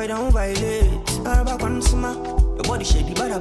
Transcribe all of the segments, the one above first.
boy don't violate. Araba Kwansuma, your body shady bala.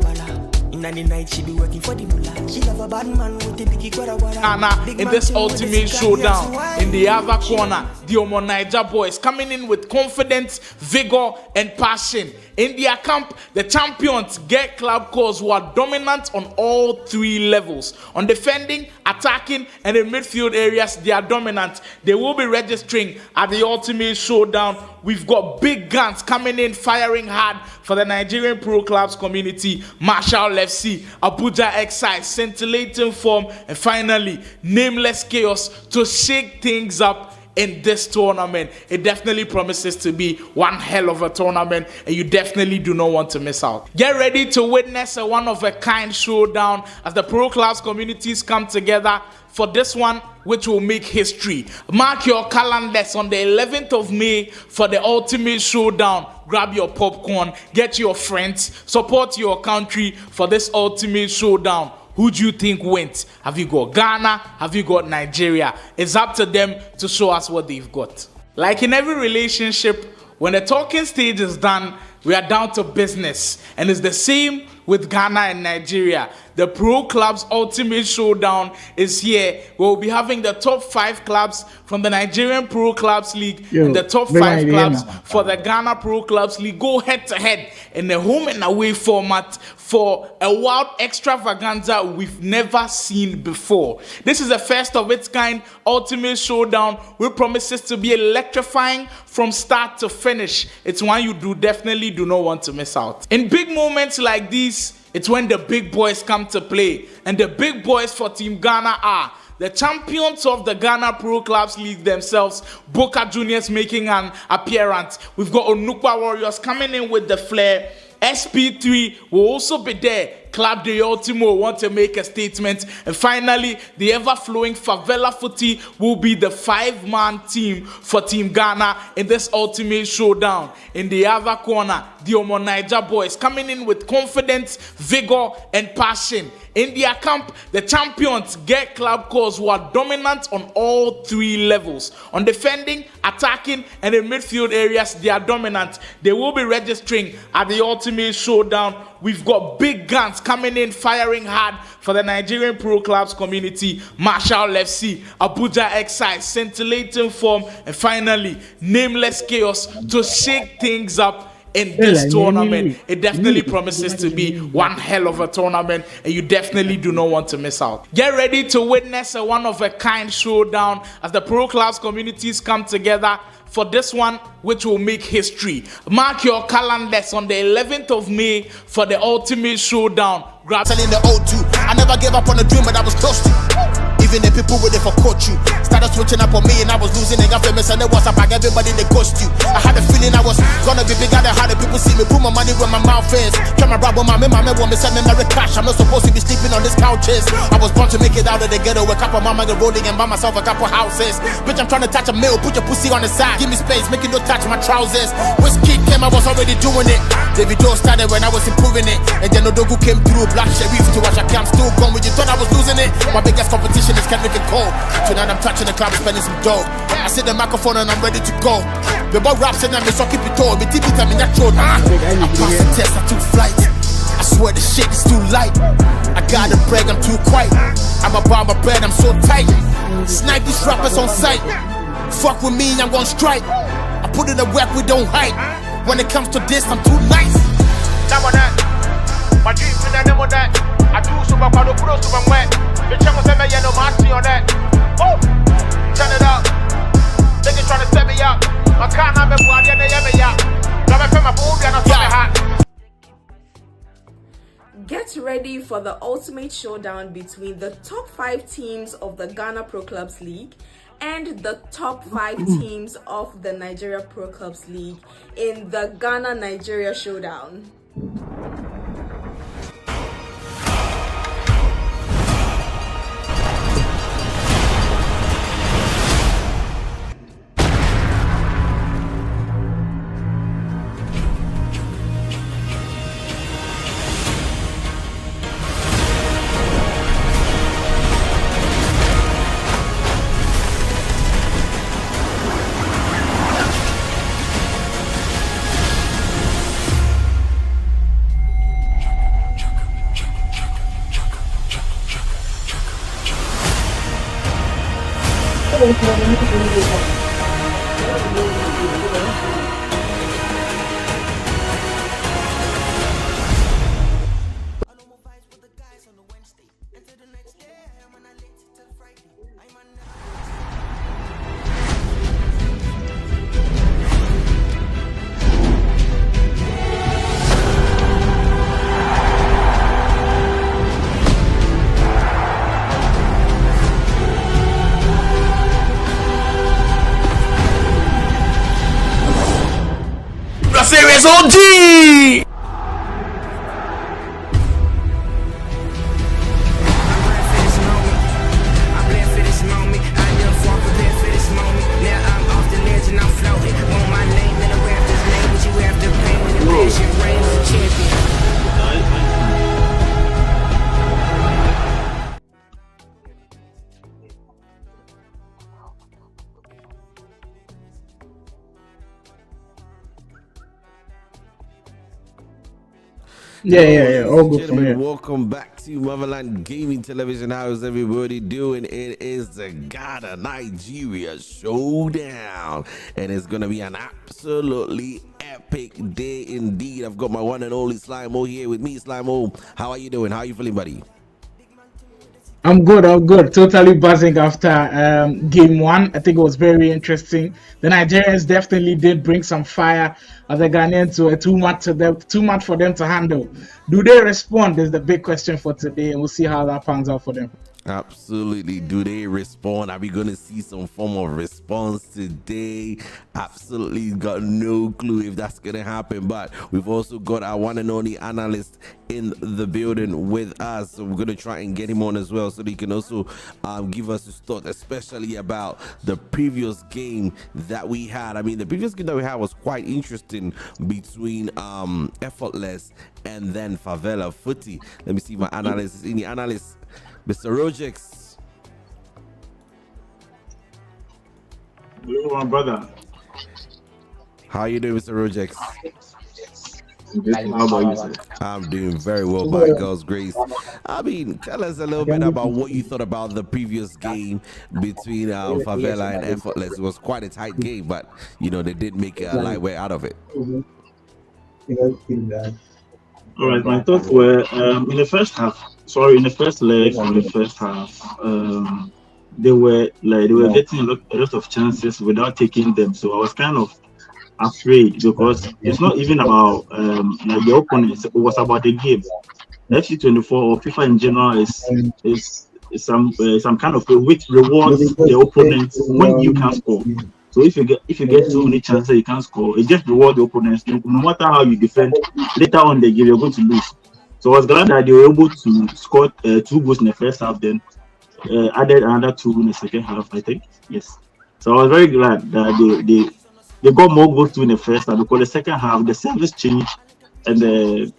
In the night she be working for the mullah. She love a bad man with the biggie guara. Anna, in this ultimate showdown, in the other corner, the Omo Niger boys coming in with confidence, vigor, and passion. In their camp, the champions get club calls who are dominant on all three levels. On defending, attacking, and in midfield areas, they are dominant. They will be registering at the ultimate showdown. We've got big guns coming in, firing hard for the Nigerian pro clubs community. Marshall FC, Abuja Excise, scintillating form, and finally, Nameless Chaos to shake things up in this tournament. It definitely promises to be one hell of a tournament, and you definitely do not want to miss out. Get ready to witness a one-of-a-kind showdown as the pro clubs communities come together for this one, which will make history. Mark your calendars on the 11th of May for the ultimate showdown. Grab your popcorn, get your friends, support your country for this ultimate showdown. Who do you think wins? Have you got Ghana? Have you got Nigeria? It's up to them to show us what they've got. Like in every relationship, when the talking stage is done, we are down to business. And it's the same with Ghana and Nigeria. The Pro Clubs Ultimate Showdown is here. We'll be having the top 5 clubs from the Nigerian Pro Clubs League and the top 5 clubs for the Ghana Pro Clubs League go head to head in a home and away format for a wild extravaganza we've never seen before. This is the first of its kind Ultimate Showdown, which promises to be electrifying from start to finish. It's one you definitely do not want to miss out. In big moments like these, it's when the big boys come to play. And the big boys for Team Ghana are the champions of the Ghana Pro Clubs League themselves, Boca Juniors making an appearance. We've got Onukwa Warriors coming in with the flair. SP3 will also be there. Club de Ultimo want to make a statement. And finally, the ever-flowing Favela Footy will be the 5-man team for Team Ghana in this ultimate showdown. In the other corner, the Omo Niger boys coming in with confidence, vigor, and passion. In their camp, the champions get club calls who are dominant on all three levels. On defending, attacking, and in midfield areas, they are dominant. They will be registering at the ultimate showdown. We've got big guns coming in, firing hard for the Nigerian pro clubs community. Marshall FC, Abuja Excise, scintillating form, and finally, Nameless Chaos to shake things up in this tournament. It definitely promises to be one hell of a tournament, and you definitely do not want to miss out. Get ready to witness a one-of-a-kind showdown as the pro clubs communities come together for this one, which will make history. Mark your calendars on the 11th of May for the ultimate showdown. Grab telling the O2, I never gave up on a dream, but I was close to. Even the people with it for coach you started switching up on me, and I was losing. They got famous and it was up like everybody they ghost you. I had a feeling I was gonna be bigger than how the people see me. Put my money where my mouth is. Try my rap with my man want me send me Mary cash. I'm not supposed to be sleeping on these couches. I was born to make it out of the ghetto. A couple mama get rolling and buy myself a couple houses. Bitch, I'm trying to touch a meal. Put your pussy on the side. Give me space, make it no touch my trousers. When Kid came, I was already doing it. David Joe started when I was improving it, and then Odogu came through. Black Sheriff to Ashaki, I'm still gone. When you thought I was losing it, my biggest competition is Kendrick and Cole. Tonight I'm touching the club, spending some dough. I sit the microphone and I'm ready to go. The boy raps and I'm so keep it all. Me TV time in that road. I passed the test, I took flight. I swear the shit is too light. I gotta brag, I'm too quiet. I'm about my bread, I'm so tight. Snipe these rappers on sight. Fuck with me, I'm gonna strike. I put in the work, we don't hide. When it comes to this, I'm too nice. My dreams in the name of that. I do super quadro puro super wet. The channel say me yeah no mercy on that. Oh, turn it up. They just trying to set me up. My car not me boy, they yeah me ya. Love me my food, and I saw me hot. Get ready for the ultimate showdown between the top 5 teams of the Ghana Pro Clubs League and the top 5 teams of the Nigeria Pro Clubs League in the Ghana-Nigeria Showdown. Serious OG! Yeah. All good from here. Welcome back to Motherland Gaming Television. How's everybody doing? It is the Ghana Nigeria Showdown, and it's gonna be an absolutely epic day indeed. I've got my one and only Slimo here with me. Slimo, how are you doing? How are you feeling, buddy? I'm good. Totally buzzing after game one. I think it was very interesting. The Nigerians definitely did bring some fire. The Ghanaians were too much for them to handle. Do they respond? Is the big question for today, and we'll see how that pans out for them. Absolutely. Do they respond? Are we going to see some form of response today? Absolutely got no clue if that's going to happen. But we've also got our one and only analyst in the building with us. So we're going to try and get him on as well so that he can also give us his thoughts, especially about the previous game that we had. I mean, the previous game that we had was quite interesting between Effortless and then Favela Footy. Let me see if my analyst is in the analyst. Mr. Rojex. Hello, my brother. How are you doing, Mr. Rojex? How about you, sir? I'm doing very well by God's grace. I mean, tell us a little bit about what you thought about the previous game between Favela and Effortless. It was quite a tight game, but, you know, they did make a lightweight out of it. All right, my thoughts were in the first leg, in the first half, they were getting a lot of chances without taking them. So I was kind of afraid because it's not even about the opponents. It was about the game. FC24 or FIFA in general is some kind of a which rewards the opponent when you can score. So if you get too many chances you can't score, it just rewards the opponents. No matter how you defend, later on in the game you're going to lose. So I was glad that they were able to score 2 goals in the first half, then added another 2 in the second half, I think. Yes. So I was very glad that they got more goals too in the first half because the second half the service changed and the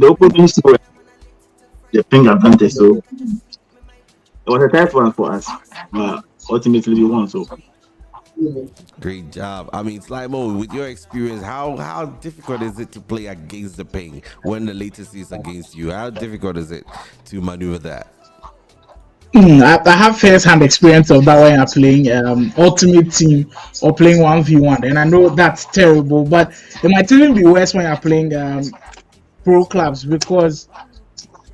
opponents were the ping advantage. So it was a tight one for us. Ultimately we won. So Great job. I mean, Slimo, with your experience, how difficult is it to play against the ping when the latency is against you? How difficult is it to maneuver that? I have first-hand experience of that when you're playing Ultimate Team or playing 1v1, and I know that's terrible, but it might even be worse when you're playing pro clubs because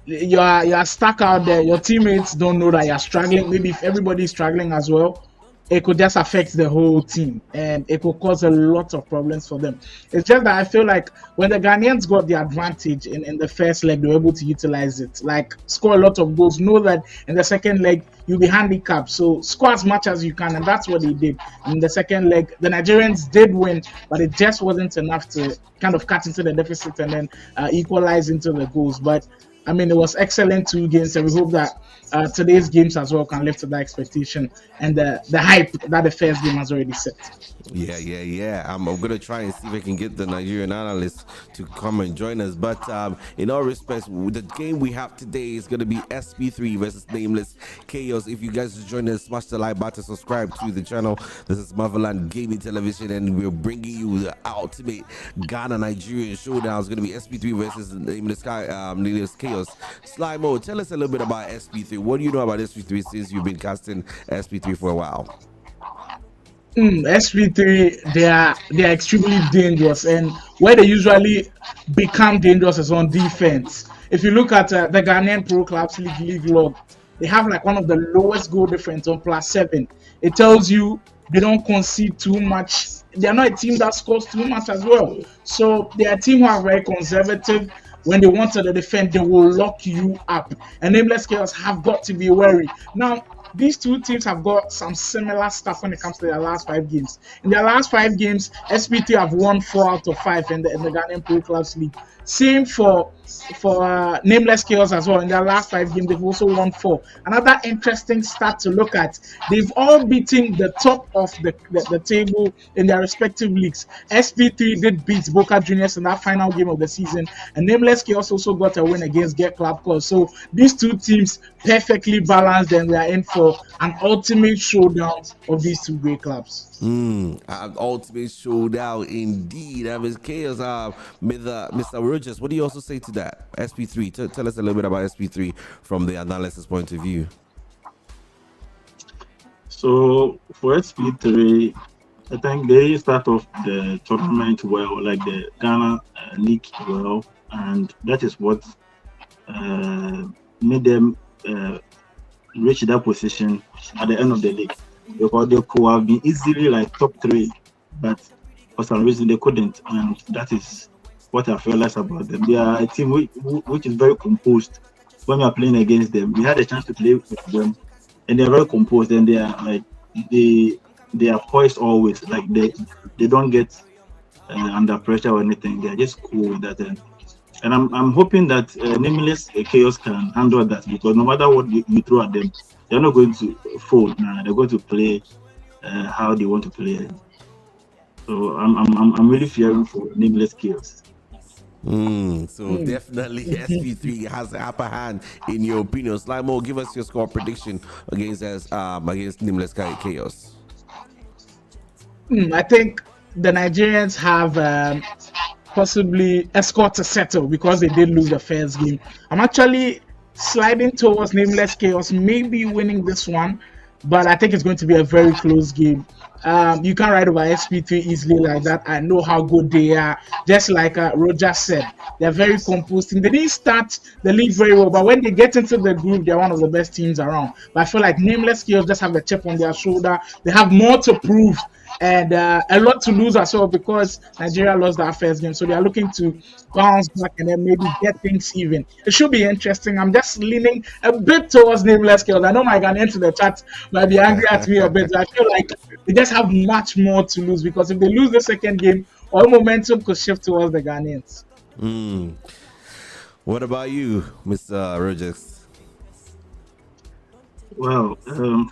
you're stuck out there. Your teammates don't know that you're struggling. Maybe if everybody's struggling as well, it could just affect the whole team and it could cause a lot of problems for them. It's just that I feel like when the Ghanaians got the advantage in the first leg, they were able to utilize it, like score a lot of goals. Know that in the second leg you'll be handicapped, so score as much as you can, and that's what they did. In the second leg the Nigerians did win, but it just wasn't enough to kind of cut into the deficit and then equalize into the goals. But I mean, it was excellent 2 games, and we hope that today's games as well can live to that expectation and the hype that the first game has already set. Yeah. I'm going to try and see if I can get the Nigerian analysts to come and join us. But in all respects, the game we have today is going to be SP3 versus Nameless Chaos. If you guys are joining us, smash the like button, subscribe to the channel. This is Motherland Gaming Television, and we're bringing you the ultimate Ghana Nigerian showdown. It's going to be SP3 versus Nameless Chaos. Slimo, tell us a little bit about SP3. What do you know about SP3 since you've been casting SP3 for a while? SP3, they are extremely dangerous, and where they usually become dangerous is on defense. If you look at the Ghanaian Pro Clubs League log, they have like one of the lowest goal difference on +7. It tells you they don't concede too much. They are not a team that scores too much as well. So they are a team who are very conservative. When they want to defend, they will lock you up. And Nameless Chaos have got to be wary. Now, these two teams have got some similar stuff when it comes to their last 5 games. In their last 5 games, SP3 have won 4 out of 5 in the Ghanaian Pro Clubs League. Same for Nameless Chaos as well. In their last 5 games, they've also won 4. Another interesting stat to look at: they've all beaten the top of the table in their respective leagues. SP3 did beat Boca Juniors in that final game of the season, and Nameless Chaos also got a win against Get Club Cause. So these two teams perfectly balanced, and we are in for an ultimate showdown of these two great clubs. An ultimate showdown indeed. Nameless Chaos. Mr. Rogers, what do you also say to that? SP3. Tell us a little bit about SP3 from the analysis point of view. So for SP3, I think they start off the tournament well, like the Ghana League well, and that is what made them reach that position at the end of the league. Because they could have been easily like top 3, but for some reason they couldn't, and that is what I realized about them. They are a team which is very composed. When we are playing against them, we had a chance to play with them, and they are very composed, and they are like they are poised always. Like they don't get under pressure or anything. They are just cool with that. And I'm hoping that Nameless Chaos can handle that, because no matter what you throw at them, they're not going to fold. They're going to play how they want to play. So I'm really fearing for Nameless Chaos. Definitely SP3 has the upper hand in your opinion. Slimo, give us your score prediction against Nameless Chaos. I think the Nigerians have possibly a score to settle because they did lose the first game. I'm actually sliding towards Nameless Chaos, maybe winning this one, but I think it's going to be a very close game. You can't write about SP3 easily like that. I know how good they are. Just like Roger said, they're very composed. They didn't start the league very well, but when they get into the group, they're one of the best teams around. But I feel like Nameless Chaos just have a chip on their shoulder. They have more to prove and a lot to lose as well, because Nigeria lost that first game. So they are looking to bounce back and then maybe get things even. It should be interesting. I'm just leaning a bit towards Nameless Chaos. I know my Ghanaians in the chat might be angry at me a bit. I feel like they just have much more to lose, because if they lose the second game, all momentum could shift towards the Ghanaians. What about you, Mr. Rogers? Well,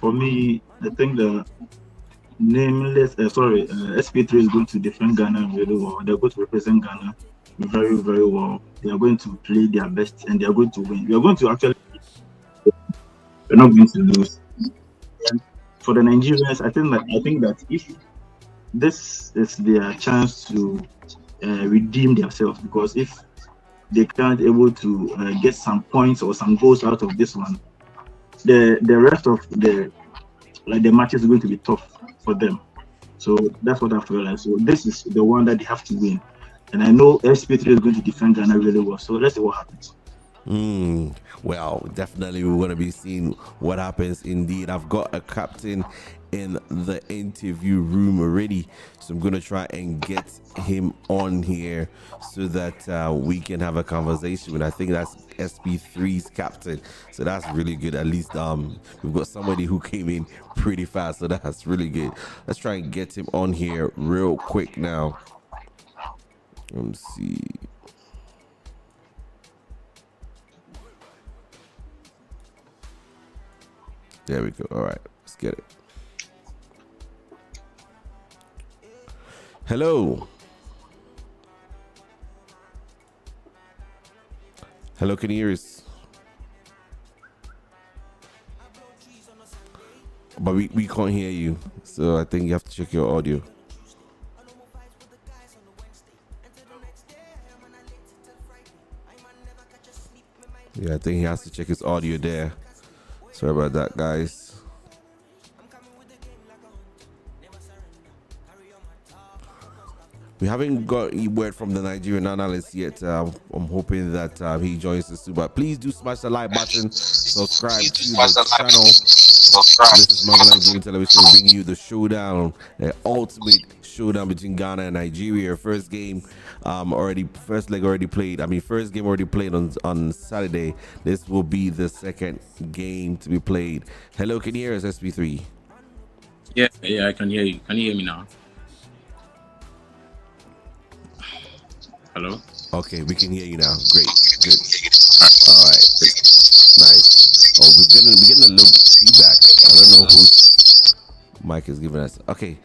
for me, I think the SP3 is going to defend Ghana really well. They're going to represent Ghana very, very well. They are going to play their best, and they are going to win. We are going to actually, we're not going to lose. And for the Nigerians, I think that if this is their chance to redeem themselves, because if they can't able to get some points or some goals out of this one, the rest of the matches are going to be tough for them. So that's what I feel like. So this is the one that they have to win. And I know SP3 is going to defend Ghana really well. So let's see what happens. Well, definitely we're going to be seeing what happens indeed. I've got a captain in the interview room already, so I'm going to try and get him on here so that we can have a conversation with. I think that's SP3's captain, so that's really good. At least we've got somebody who came in pretty fast, so that's really good. Let's try and get him on here real quick now. Let me see. There we go. All right, let's get it. Hello. Hello, can you hear us? But we can't hear you, so I think you have to check your audio. Yeah, I think he has to check his audio there. Sorry about that, guys. We haven't got a word from the Nigerian analyst yet. I'm hoping that he joins us too. But please do smash the like button, subscribe to the channel. This is Marvel Nigerian Television bringing you the showdown, the ultimate showdown between Ghana and Nigeria. First leg already played. First game already played on Saturday. This will be the second game to be played. Hello, can you hear us, SP3? Yeah, I can hear you. Can you hear me now? Hello? Okay, we can hear you now. Great, good. All right, nice. Oh, we're getting a little feedback. I don't know whose mic is giving us. Okay.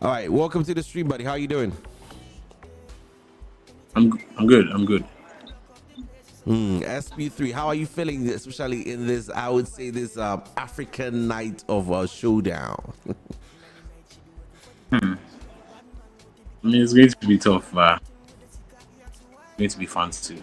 All right, welcome to the stream, buddy. How you doing? I'm good. SP3, how are you feeling, especially in this, I would say, this African night of showdown? It's going to be tough, but going to be fun too.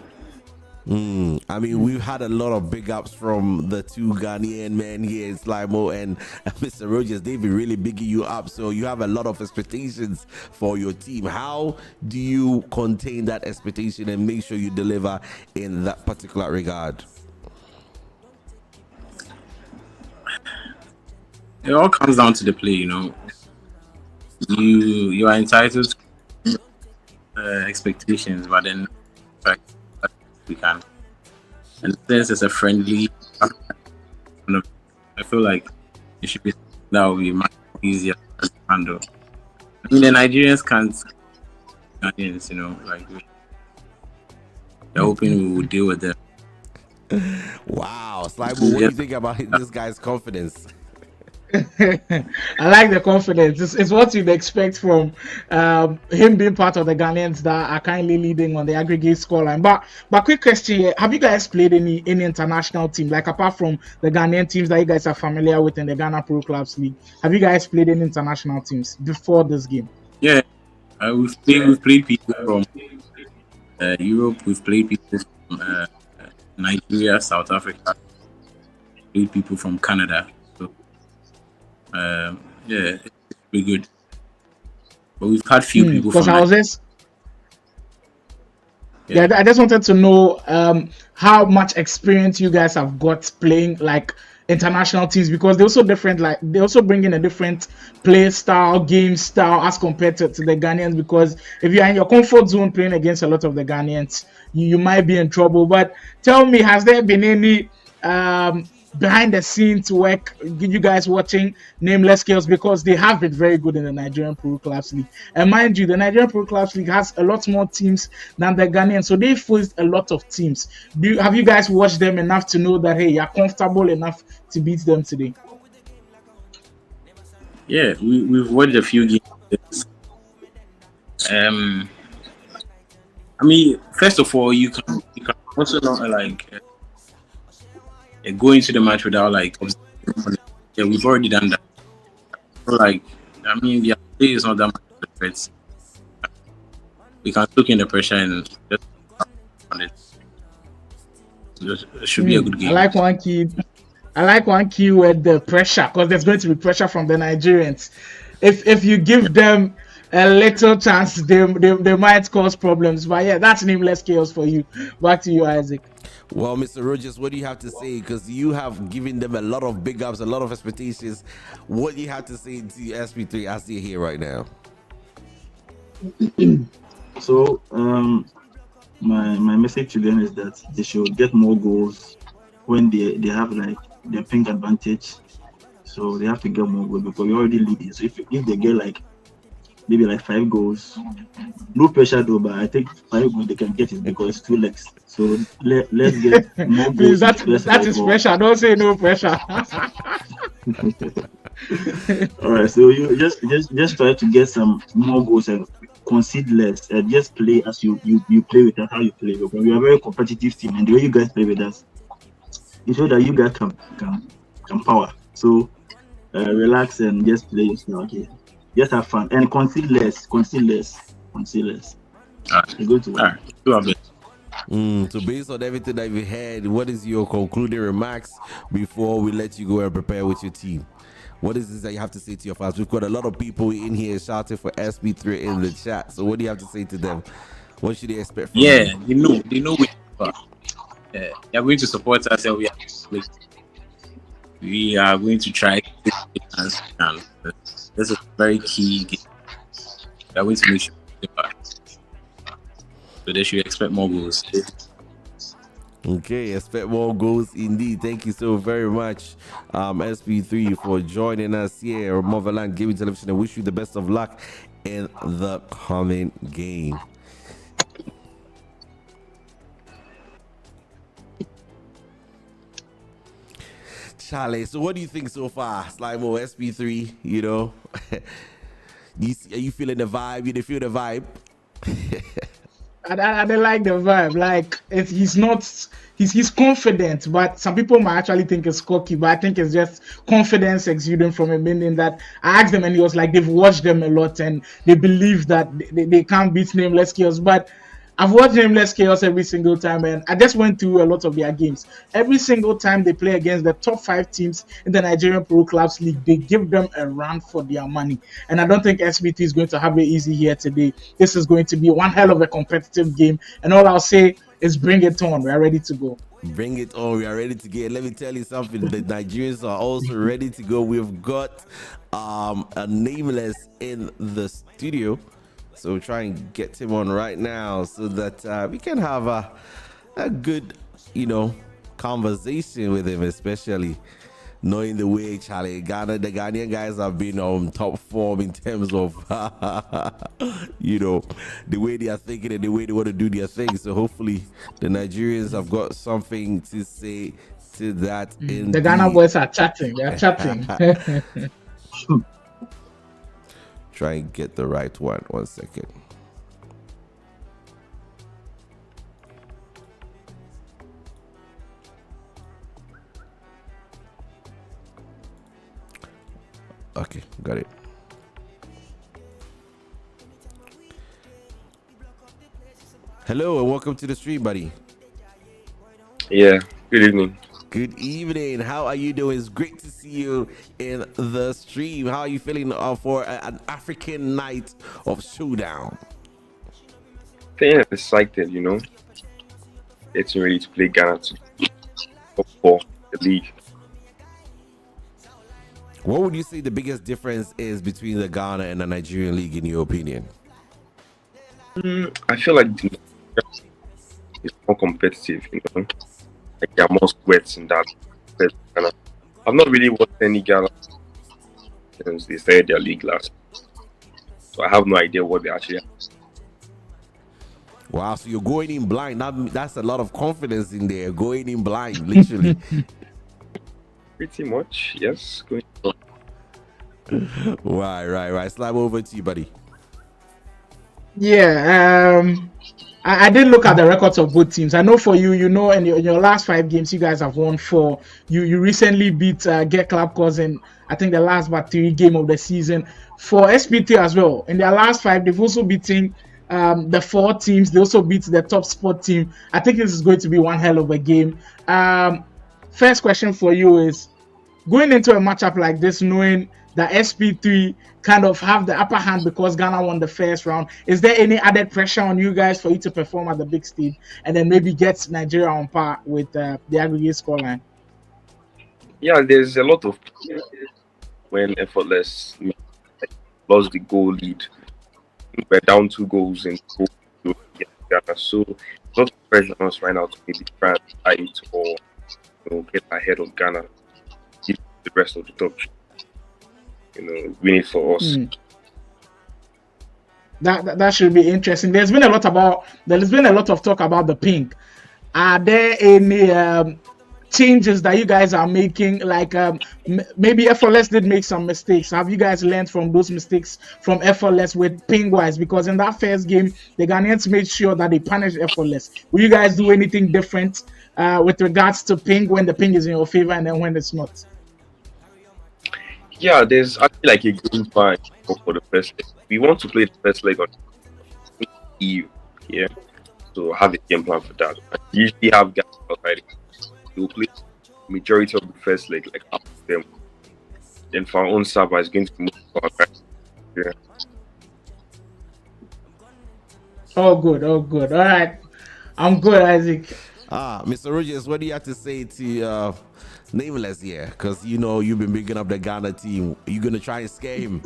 We've had a lot of big ups from the two Ghanaian men here, Slimo and Mr. Rogers. They've been really bigging you up, so you have a lot of expectations for your team. How do you contain that expectation and make sure you deliver in that particular regard? It all comes down to the play, you know. You are entitled to expectations, but then we can. And since it's a friendly, I feel like it should be that will be much easier to handle. The Nigerians can't, you know, like they're hoping we will deal with them. Wow, Slimo, what do you think about this guy's confidence? I like the confidence. It's what you'd expect from him being part of the Ghanaians that are kindly leading on the aggregate scoreline. But quick question here: have you guys played any international team, like apart from the Ghanaian teams that you guys are familiar with in the Ghana Pro Clubs League? Have you guys played any international teams before this game? Yeah, we've played people from Europe. We've played people from Nigeria, South Africa. Played people from Canada. Yeah, it's pretty good. But we've had few people from I just wanted to know how much experience you guys have got playing like international teams, because they're also different. Like they also bring in a different play style, game style as compared to the Ghanaians. Because if you're in your comfort zone playing against a lot of the Ghanaians, you might be in trouble. But tell me, has there been any behind the scenes work you guys watching Nameless Chaos, because they have been very good in the Nigerian Pro Clubs League? And mind you, the Nigerian Pro Clubs League has a lot more teams than the Ghanaian, so they faced a lot of teams. Have you guys watched them enough to know that hey, you're comfortable enough to beat them today? Yeah, we've watched a few games. First of all, you can also not like go into the match without like observing. Yeah, we've already done that. So, like, the play is not that much of a threat. We can look in the pressure and just on it. It should be a good game. I like one key word, the pressure, because there's going to be pressure from the Nigerians. If you give them a little chance, they might cause problems. But yeah, that's Nameless Chaos for you. Back to you, Isaac. Well, Mr. Rogers, what do you have to say? Because you have given them a lot of big ups, a lot of expectations. What do you have to say to SP3 as they're here right now? So, my message to them is that they should get more goals when they have like their pink advantage. So they have to get more goals because we're already leading. So if they get like maybe like 5 goals, no pressure though, but I think 5 goals they can get it because it's 2 legs. So let's get more goals. that is pressure. Don't say no pressure. All right, so you just try to get some more goals and concede less, and just play as you play with us, how you play. Because we are a very competitive team, and the way you guys play with us, you show that you guys can power. So relax and just play. Okay, just have fun and concede less. You're going to win. All right, do our best. So based on everything that we heard, what is your concluding remarks before we let you go and prepare with your team? What is this that you have to say to your fans? We've got a lot of people in here shouting for SP3 in the chat. So what do you have to say to them? What should they expect from you? They know they are going to support us, and we are going to try to take the chance. This is a very key game. We are going to make sure so they should expect more goals. Okay, expect more goals indeed. Thank you so very much, SP3, for joining us here at Motherland Gaming Television. I wish you the best of luck in the coming game. Charlie, so what do you think so far? Slimo, SP3, you know? Are you feeling the vibe? You feel the vibe? I don't like the vibe. Like he's confident, but some people might actually think it's cocky, but I think it's just confidence exuding from him. Meaning that I asked them and he was like, they've watched them a lot and they believe that they can't beat Nameless Chaos. But I've watched Nameless Chaos every single time, and I just went through a lot of their games. Every single time they play against the top 5 teams in the Nigerian Pro Clubs League, they give them a run for their money. And I don't think SP3 is going to have it easy here today. This is going to be one hell of a competitive game. And all I'll say is bring it on. We're ready to go. Bring it on. We are ready to get. Let me tell you something. The Nigerians are also ready to go. We've got a Nameless in the studio. So we'll try and get him on right now so that we can have a good, conversation with him, especially knowing the way the Ghanaian guys have been on top form in terms of, the way they are thinking and the way they want to do their thing. So hopefully the Nigerians have got something to say to that. The Ghana boys are chatting. They are chatting. Try and get the right one. 1 second. Okay, got it. Hello and welcome to the stream, buddy. Yeah, good evening. Good evening. How are you doing? It's great to see you in the stream. How are you feeling for an African night of Showdown? Feeling excited, Getting ready to play Ghana for the league. What would you say the biggest difference is between the Ghana and the Nigerian league, in your opinion? I feel like it's more competitive, Like there are more sweats in that. I've not really watched any Ghana since they started their league last. So I have no idea what they actually have. Wow, so you're going in blind. That's a lot of confidence in there. Going in blind, literally. Pretty much, yes. Going Right. Slide over to you, buddy. Yeah, I did look at the records of both teams. I know for you, in your last 5 games, you guys have won 4. You recently beat Get Club Cause in, I think, the last 3 game of the season. For SP3 as well, in their last 5, they've also beaten the 4 teams. They also beat the top spot team. I think this is going to be one hell of a game. First question for you is, going into a matchup like this, knowing that SP3 kind of have the upper hand because Ghana won the first round, is there any added pressure on you guys for you to perform at the big stage and then maybe get Nigeria on par with the aggregate scoreline? Yeah, there's a lot of when Effortless lost the goal lead. We're down 2 goals in Ghana, so a lot of pressure on us right now to maybe try and fight or get ahead of Ghana. Keep the rest of the top, win it for us. That should be interesting. There's been a lot of talk about the ping. Are there any changes that you guys are making? Like maybe Effortless did make some mistakes. Have you guys learned from those mistakes from Effortless with ping wise? Because in that first game, the Ghanaians made sure that they punished Effortless. Will you guys do anything different with regards to ping when the ping is in your favor and then when it's not? Yeah, there's actually like a game plan for the first leg. We want to play the first leg on EU, yeah. So have a game plan for that. I usually have guys outside. They will play majority of the first leg, like after them. Then for our own server, it's going to be more for our guys. Yeah. Oh, good. All right. I'm good, Isaac. Mr. Rogers, what do you have to say to Nameless here? Because you know you've been bigging up the Ghana team. Are you gonna try and scare him?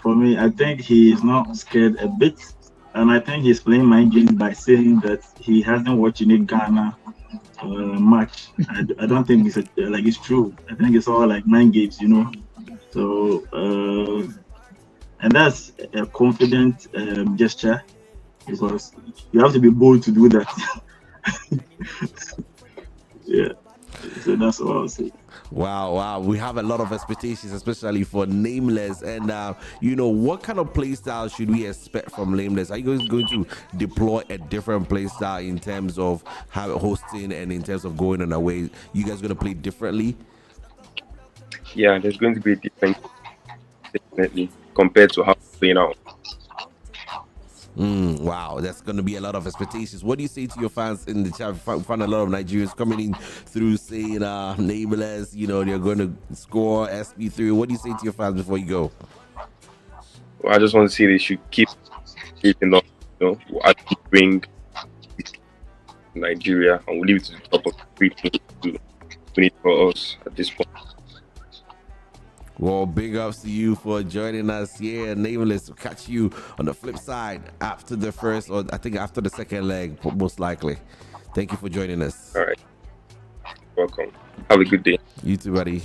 For me, I think he is not scared a bit, and I think he's playing mind games by saying that he hasn't watched any Ghana match. I don't think it's true. I think it's all like mind games, you know. So and that's a confident gesture, because you have to be bold to do that. Yeah. So that's all I'll say. Wow. We have a lot of expectations, especially for Nameless. And, what kind of play style should we expect from Nameless? Are you guys going to deploy a different play style in terms of hosting and in terms of going on away? You guys going to play differently? Yeah, there's going to be a difference, definitely, compared to how we're playing out. Wow, that's going to be a lot of expectations. What do you say to your fans in the chat? We find a lot of Nigerians coming in through saying Nameless, they're going to score SP3. What do you say to your fans before you go? Well, I just want to say they should keep keeping up, as we bring Nigeria, and we'll leave it to the top of the 3 teams to win it for us at this point. Well, big ups to you for joining us here. Nameless, we'll catch you on the flip side after the first, or I think after the second leg, most likely. Thank you for joining us. All right. Welcome. Have a good day. You too, buddy.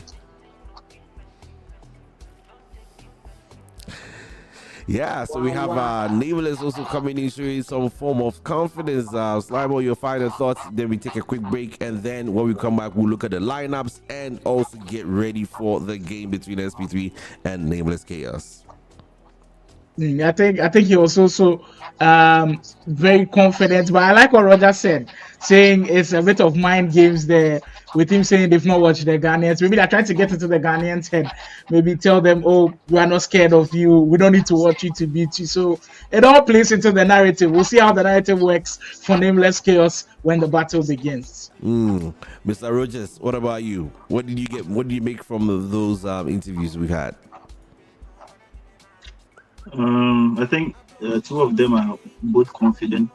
Yeah, so we have Nameless also coming in, showing some form of confidence. Slibo, your final thoughts. Then we take a quick break, and then when we come back, we'll look at the lineups and also get ready for the game between SP3 and Nameless Chaos. I think he was also very confident, but I like what Roger said, saying it's a bit of mind games there, with him saying they've not watched the Ghanaians. Maybe they're trying to get into the Ghanaians' head. Maybe tell them, oh, we are not scared of you. We don't need to watch you to beat you. So it all plays into the narrative. We'll see how the narrative works for Nameless Chaos when the battle begins. Mr. Rogers, what about you? What did you get? What did you make from those interviews we've had? I think 2 of them are both confident.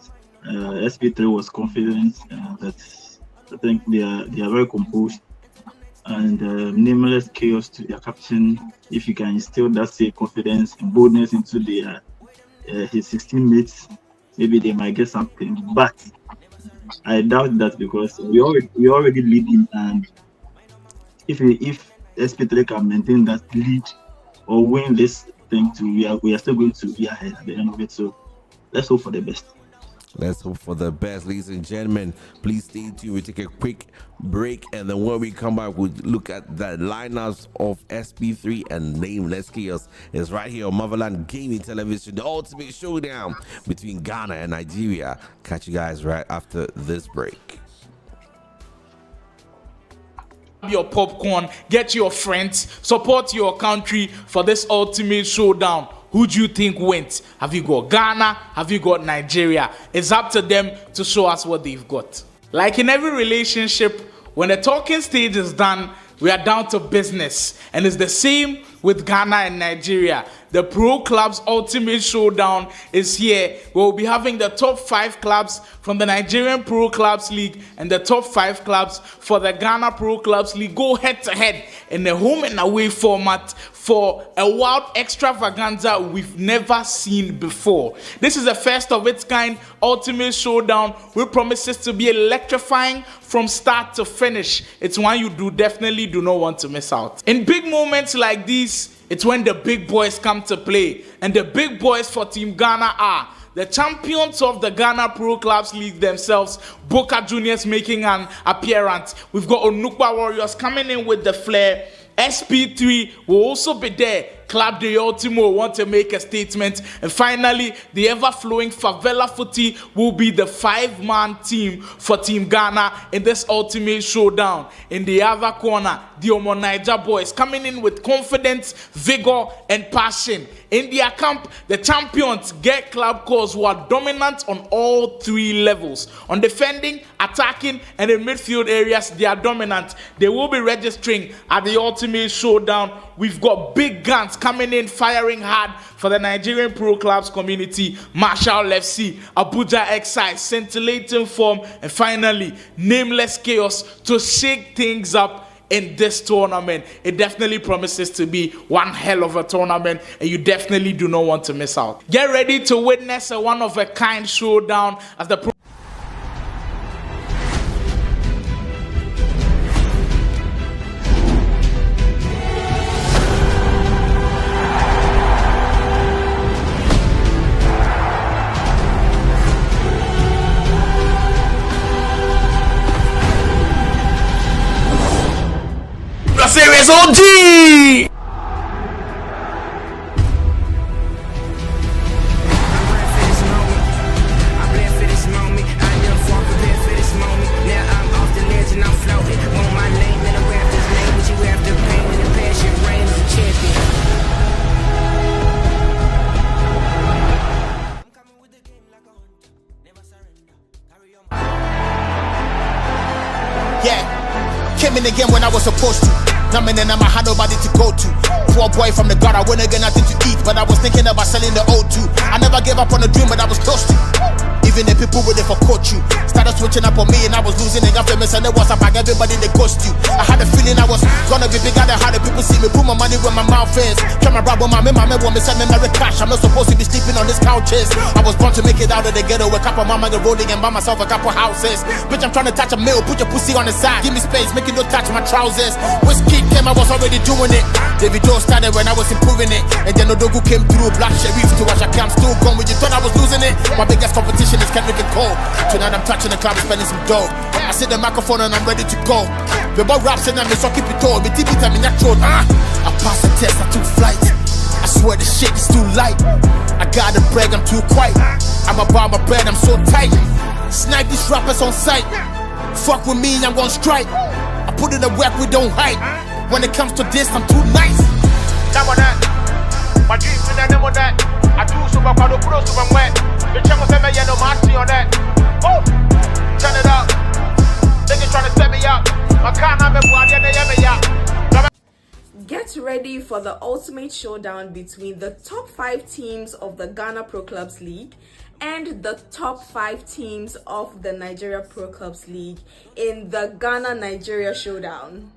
SP3 was confident that I think they are very composed, and Nameless Chaos, to their captain, if you can instill that same confidence and boldness into his 16 mates, maybe they might get something. But I doubt that, because we already leading, and if SP3 can maintain that lead or win this thing, we are still going to be ahead at the end of it. So let's hope for the best. Let's hope for the best, ladies and gentlemen. Please stay tuned. We take a quick break, and then when we come back, we'll look at the lineups of SP3 and Nameless Chaos. It's right here on Motherland Gaming Television, the ultimate showdown between Ghana and Nigeria. Catch you guys right after this break. Your popcorn, get your friends, support your country for this ultimate showdown. Who do you think wins? Have you got Ghana? Have you got Nigeria? It's up to them to show us what they've got. Like in every relationship, when the talking stage is done, we are down to business. And it's the same with Ghana and Nigeria. The Pro Clubs Ultimate Showdown is here. We'll be having the top 5 clubs from the Nigerian Pro Clubs League and the top 5 clubs for the Ghana Pro Clubs League go head to head in a home and away format for a wild extravaganza we've never seen before. This is the first of its kind Ultimate Showdown, which promises to be electrifying from start to finish. It's one you definitely do not want to miss out. In big moments like these, it's when the big boys come to play, and the big boys for Team Ghana are the champions of the Ghana Pro Clubs League themselves, Boca Juniors making an appearance. We've got Onukpa Warriors coming in with the flair. SP3 will also be there. Club de Ultimo want to make a statement. And finally, the ever-flowing Favela Footy will be the 5-man team for Team Ghana in this ultimate showdown. In the other corner, the Niger boys coming in with confidence, vigor, and passion. In their camp, the champions get club calls who are dominant on all 3 levels. On defending, attacking, and in midfield areas, they are dominant. They will be registering at the ultimate showdown. We've got big guns coming in, firing hard for the Nigerian pro clubs community. Marshall FC, Abuja Excise, scintillating form, and finally, Nameless Chaos to shake things up in this tournament. It definitely promises to be one hell of a tournament, and you definitely do not want to miss out. Get ready to witness a one-of-a-kind showdown as the Series OG! Yeah, came in again when I was supposed to. Now man, and I had nobody to go to. Poor boy from the gutter, wouldn't get nothing to eat, but I was thinking about selling the O2. I never gave up on the dream, but I was close to. Even the people with it for coach you started switching up on me, and I was losing and got famous, and it was about everybody they ghost you. I had a feeling I was gonna be bigger than how the people see me. Put my money where my mouth is. Try my brother, my want me send me Mary cash. I'm not supposed to be sleeping on these couches. I was born to make it out of the ghetto. A couple mama get rolling and buy myself a couple houses. Bitch, I'm trying to touch a meal. Put your pussy on the side. Give me space, make it no touch my trousers. Whiskey came, I was already doing it. David Doe started when I was improving it, and then Odogu came through. Black Sheriff to watch. I'm still going. When you thought I was losing it, my biggest competition is Kendrick and Cole. Tonight I'm touching the club and spending some dough. I see the microphone and I'm ready to go. The ball raps and I'm so keep it all. The TV time in that road. I passed the test, I took flight. I swear the shit is too light. I got the bread, I'm too quiet. I'm about my bread, I'm so tight. Snipe these rappers on sight. Fuck with me, I'm gonna strike. I put in the work, we don't hide. When it comes to this, I'm too nice. Now that my dreams in the name of that. I do so much, I don't put us to my wet. The channel said me, yeah, no mercy on that. Oh, turn it up. Niggas trying to set me up. I can't have it, Get ready for the ultimate showdown between the top 5 teams of the Ghana Pro Clubs League and the top 5 teams of the Nigeria Pro Clubs League in the Ghana-Nigeria Showdown.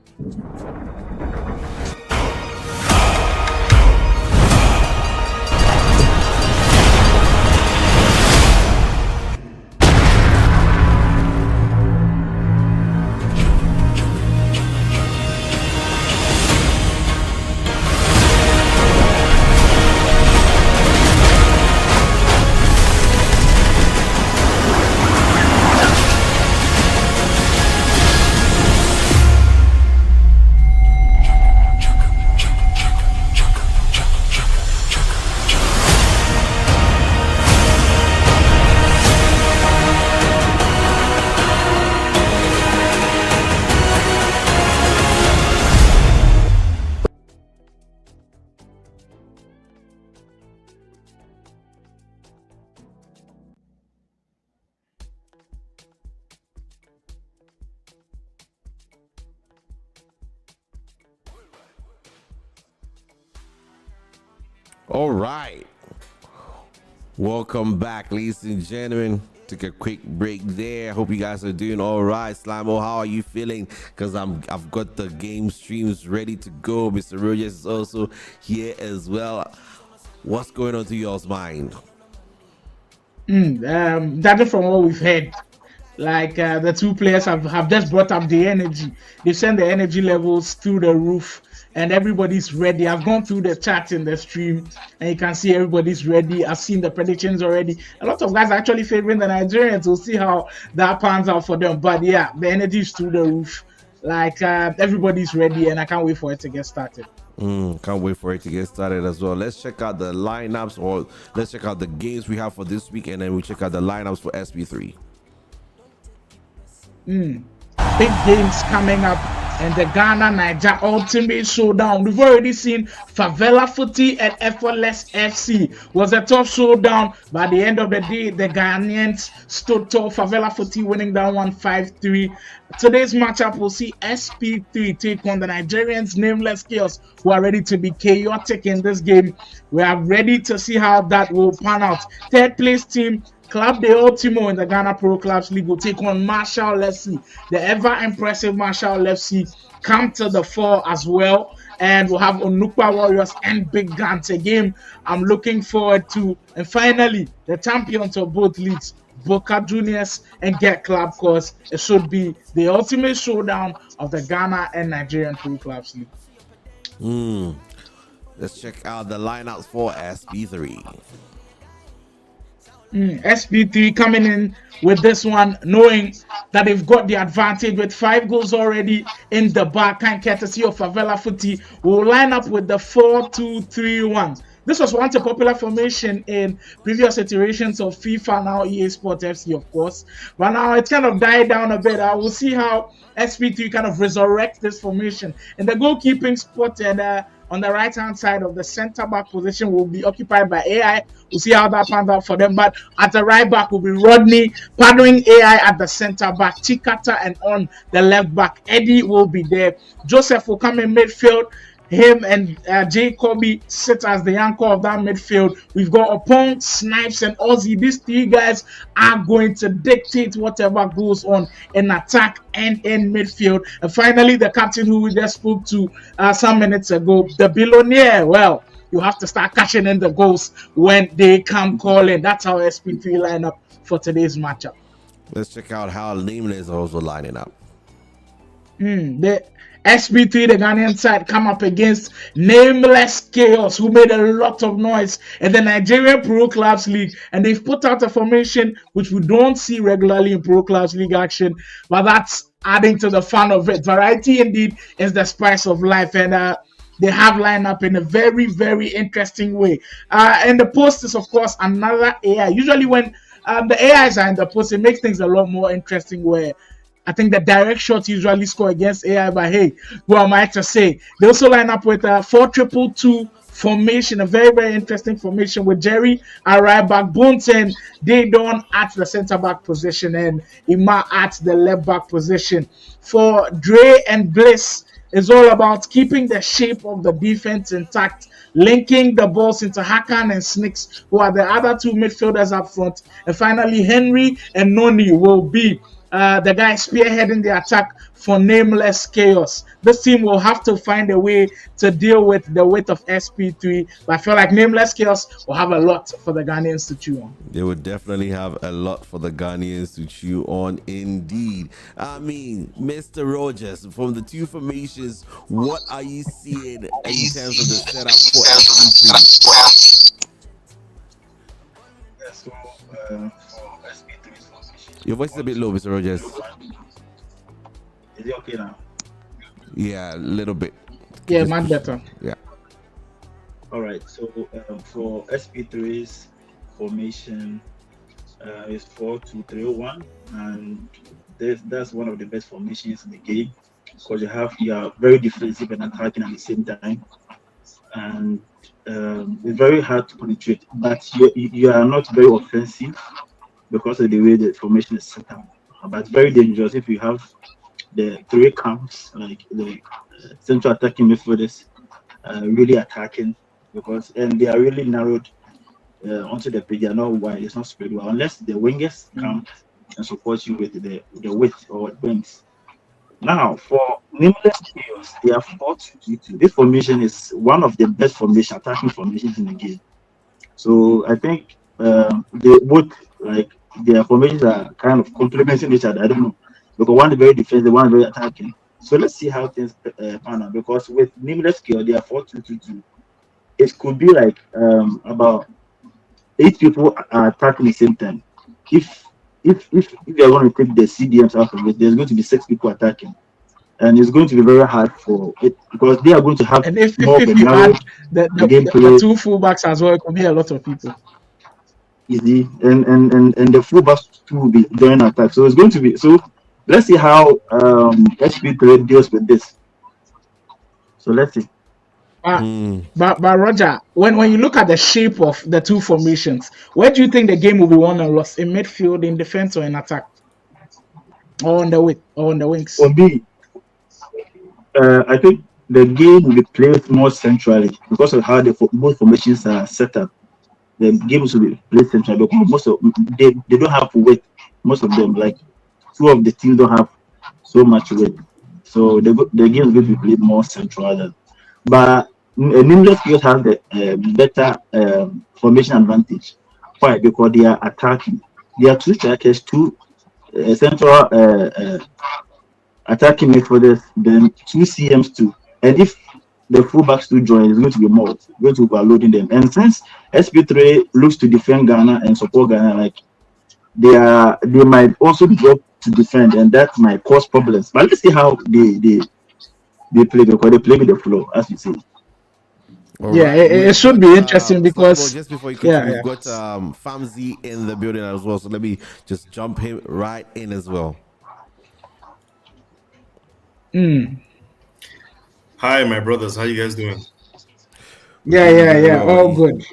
All right. Welcome back, ladies and gentlemen. Took a quick break there. Hope you guys are doing all right. Slimo, how are you feeling? Because I've got the game streams ready to go. Mr. Rogers is also here as well. What's going on to y'all's mind? Judging from what we've heard, like the two players have just brought up the energy. They've sent the energy levels through the roof, and everybody's ready. I've gone through the chat in the stream, and you can see everybody's ready. I've seen the predictions already. A lot of guys are actually favoring the Nigerians. We'll see how that pans out for them. But yeah, the energy is through the roof. Like everybody's ready, and I can't wait for it to get started. Can't wait for it to get started as well. Let's check out the lineups, or let's check out the games we have for this week, and then we check out the lineups for SP3. Big games coming up in the Ghana Niger Ultimate Showdown. We've already seen Favela Footy and Effortless FC was a tough showdown. By the end of the day, the Ghanaians stood tall. Favela Footy winning that one 5-3. Today's matchup will see SP3 take on the Nigerians Nameless Chaos, who are ready to be chaotic in this game. We are ready to see how that will pan out. Third place team Club de Ultimo in the Ghana Pro Clubs League will take on Marshall FC. The ever impressive Marshall FC come to the fore as well. And we'll have Onukpa Warriors and Big Guns, a game I'm looking forward to. And finally, the champions of both leagues, Boca Juniors and Get Club Course. It should be the ultimate showdown of the Ghana and Nigerian Pro Clubs League. Let's check out the lineups for SP3. SP3 coming in with this one, knowing that they've got the advantage with 5 goals already in the back, and courtesy of Favela Footy, will line up with the 4-2-3-1. This was once a popular formation in previous iterations of FIFA, now EA Sports FC, of course. But now it's kind of died down a bit. I will see how SP3 kind of resurrect this formation. In the goalkeeping spot and on the right-hand side of the centre-back position will be occupied by AI. We'll see how that pans out for them. But at the right-back will be Rodney, partnering AI at the centre-back, Chikata, and on the left-back, Eddie will be there. Joseph will come in midfield. Him and Jacoby sit as the anchor of that midfield. We've got Opong, Snipes, and Ozzy. These 3 guys are going to dictate whatever goes on in attack and in midfield. And finally, the captain who we just spoke to some minutes ago, the billionaire. Well, you have to start catching in the goals when they come calling. That's how SP3 line up for today's matchup. Let's check out how Nameless is also lining up. The SP3, the Ghanaian side, come up against Nameless Chaos, who made a lot of noise in the Nigerian Pro Clubs League, and they've put out a formation which we don't see regularly in Pro Clubs League action, but that's adding to the fun of it. Variety indeed is the spice of life, and they have lined up in a very, very interesting way. And the post is, of course, another AI. Usually when the AIs are in the post, it makes things a lot more interesting, where I think the direct shots usually score against AI, but hey, who am I to say? They also line up with a 4-2-2 formation, a very, very interesting formation with Jerry at right back, Bones and Daydon at the centre back position, and Ima at the left back position. For Dre and Bliss, it's all about keeping the shape of the defense intact, linking the balls into Hakan and Snicks, who are the other 2 midfielders up front. And finally, Henry and Noni will be the guy spearheading the attack for Nameless Chaos. This team will have to find a way to deal with the weight of SP3, but I feel like Nameless Chaos will have a lot for the Ghanaians to chew on. They would definitely have a lot for the Ghanaians to chew on indeed. I mean, Mr. Rogers, from the 2 formations, what are you seeing in terms of the setup for SP3? So, for SP3's formation. Your voice is a bit low, Mr. Rogers. Is it okay now? Yeah, a little bit. Yeah, much better. Yeah. All right. So for SP3's formation is 4-2-3-1, and that's one of the best formations in the game, because you are very defensive and attacking at the same time, and it's very hard to penetrate. But you are not very offensive because of the way the formation is set up. But very dangerous if you have the 3 camps, like the central attacking midfielders, really attacking, and they are really narrowed onto the pitch. They are not wide, it's not spread well, unless the wingers come and support you with the width or wings. Now, for Nameless Chaos, they are 4-2-2. This formation is one of the best attacking formations in the game. So I think they both, like, their formations are kind of complementing each other. I don't know, because one is very defensive, one is very attacking. So let's see how things pan out. Because with Nameless Chaos, they are 4-2-2-2. It could be like about 8 people are attacking at the same time. If you are going to take the CDMs out of it, there's going to be 6 people attacking, and it's going to be very hard for it because they are going to have And if more of a you add narrow the gameplay. two fullbacks as well, it could be a lot of people. Easy, and the fullbacks too will be joining attack. So it's going to be so. Let's see how SP3 deals with this. So let's see. But Roger, when you look at the shape of the two formations, where do you think the game will be won and lost? In midfield, in defense, or in attack, or on the wings? For me, I think the game will be played more centrally because of how both formations are set up. The games will be played centrally because most of they don't have weight. Most of them, like two of the teams, don't have so much weight. So the games will be played more central. But Nameless Chaos has the better formation advantage. Why? Because they are attacking. They are two strikers, two central attacking midfielders, then two CMs too. And if the fullbacks to join, it's going to be more, going to be overloading them. And since SP3 looks to defend Ghana and support Ghana, like they might also drop to defend, and that might cause problems. But let's see how they play because they play with the flow, as you say. It should be interesting because just before you continue, we've got Famzi in the building as well. So let me just jump him right in as well. Hi, my brothers. How you guys doing? Yeah. All good.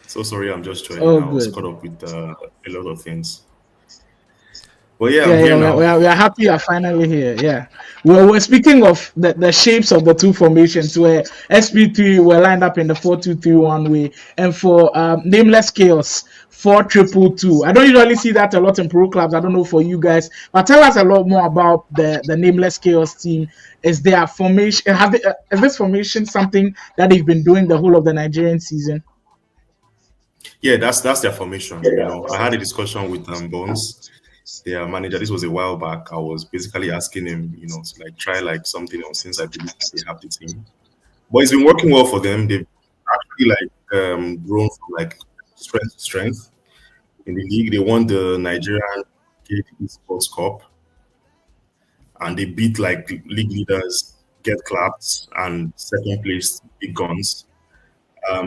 So sorry, I'm just joining. I was caught up with a lot of things. Well, I'm here now. We are happy you're finally here. Yeah. We're speaking of the shapes of the two formations where SP3 were lined up in the 4-2-3-1 way, and for Nameless Chaos 4-2-2-2. I don't usually see that a lot in pro clubs. I don't know for you guys, but tell us a lot more about the Nameless Chaos team. Is their formation? Is this formation something that they've been doing the whole of the Nigerian season? Yeah, that's their formation. I had a discussion with Bones, their manager. This was a while back. I was basically asking him, to try something else since I believe they have the team. But it's been working well for them. They've actually grown from strength to strength in the league. They won the Nigerian KD Sports Cup, and they beat league leaders, Get Clapped, and second place Big Guns.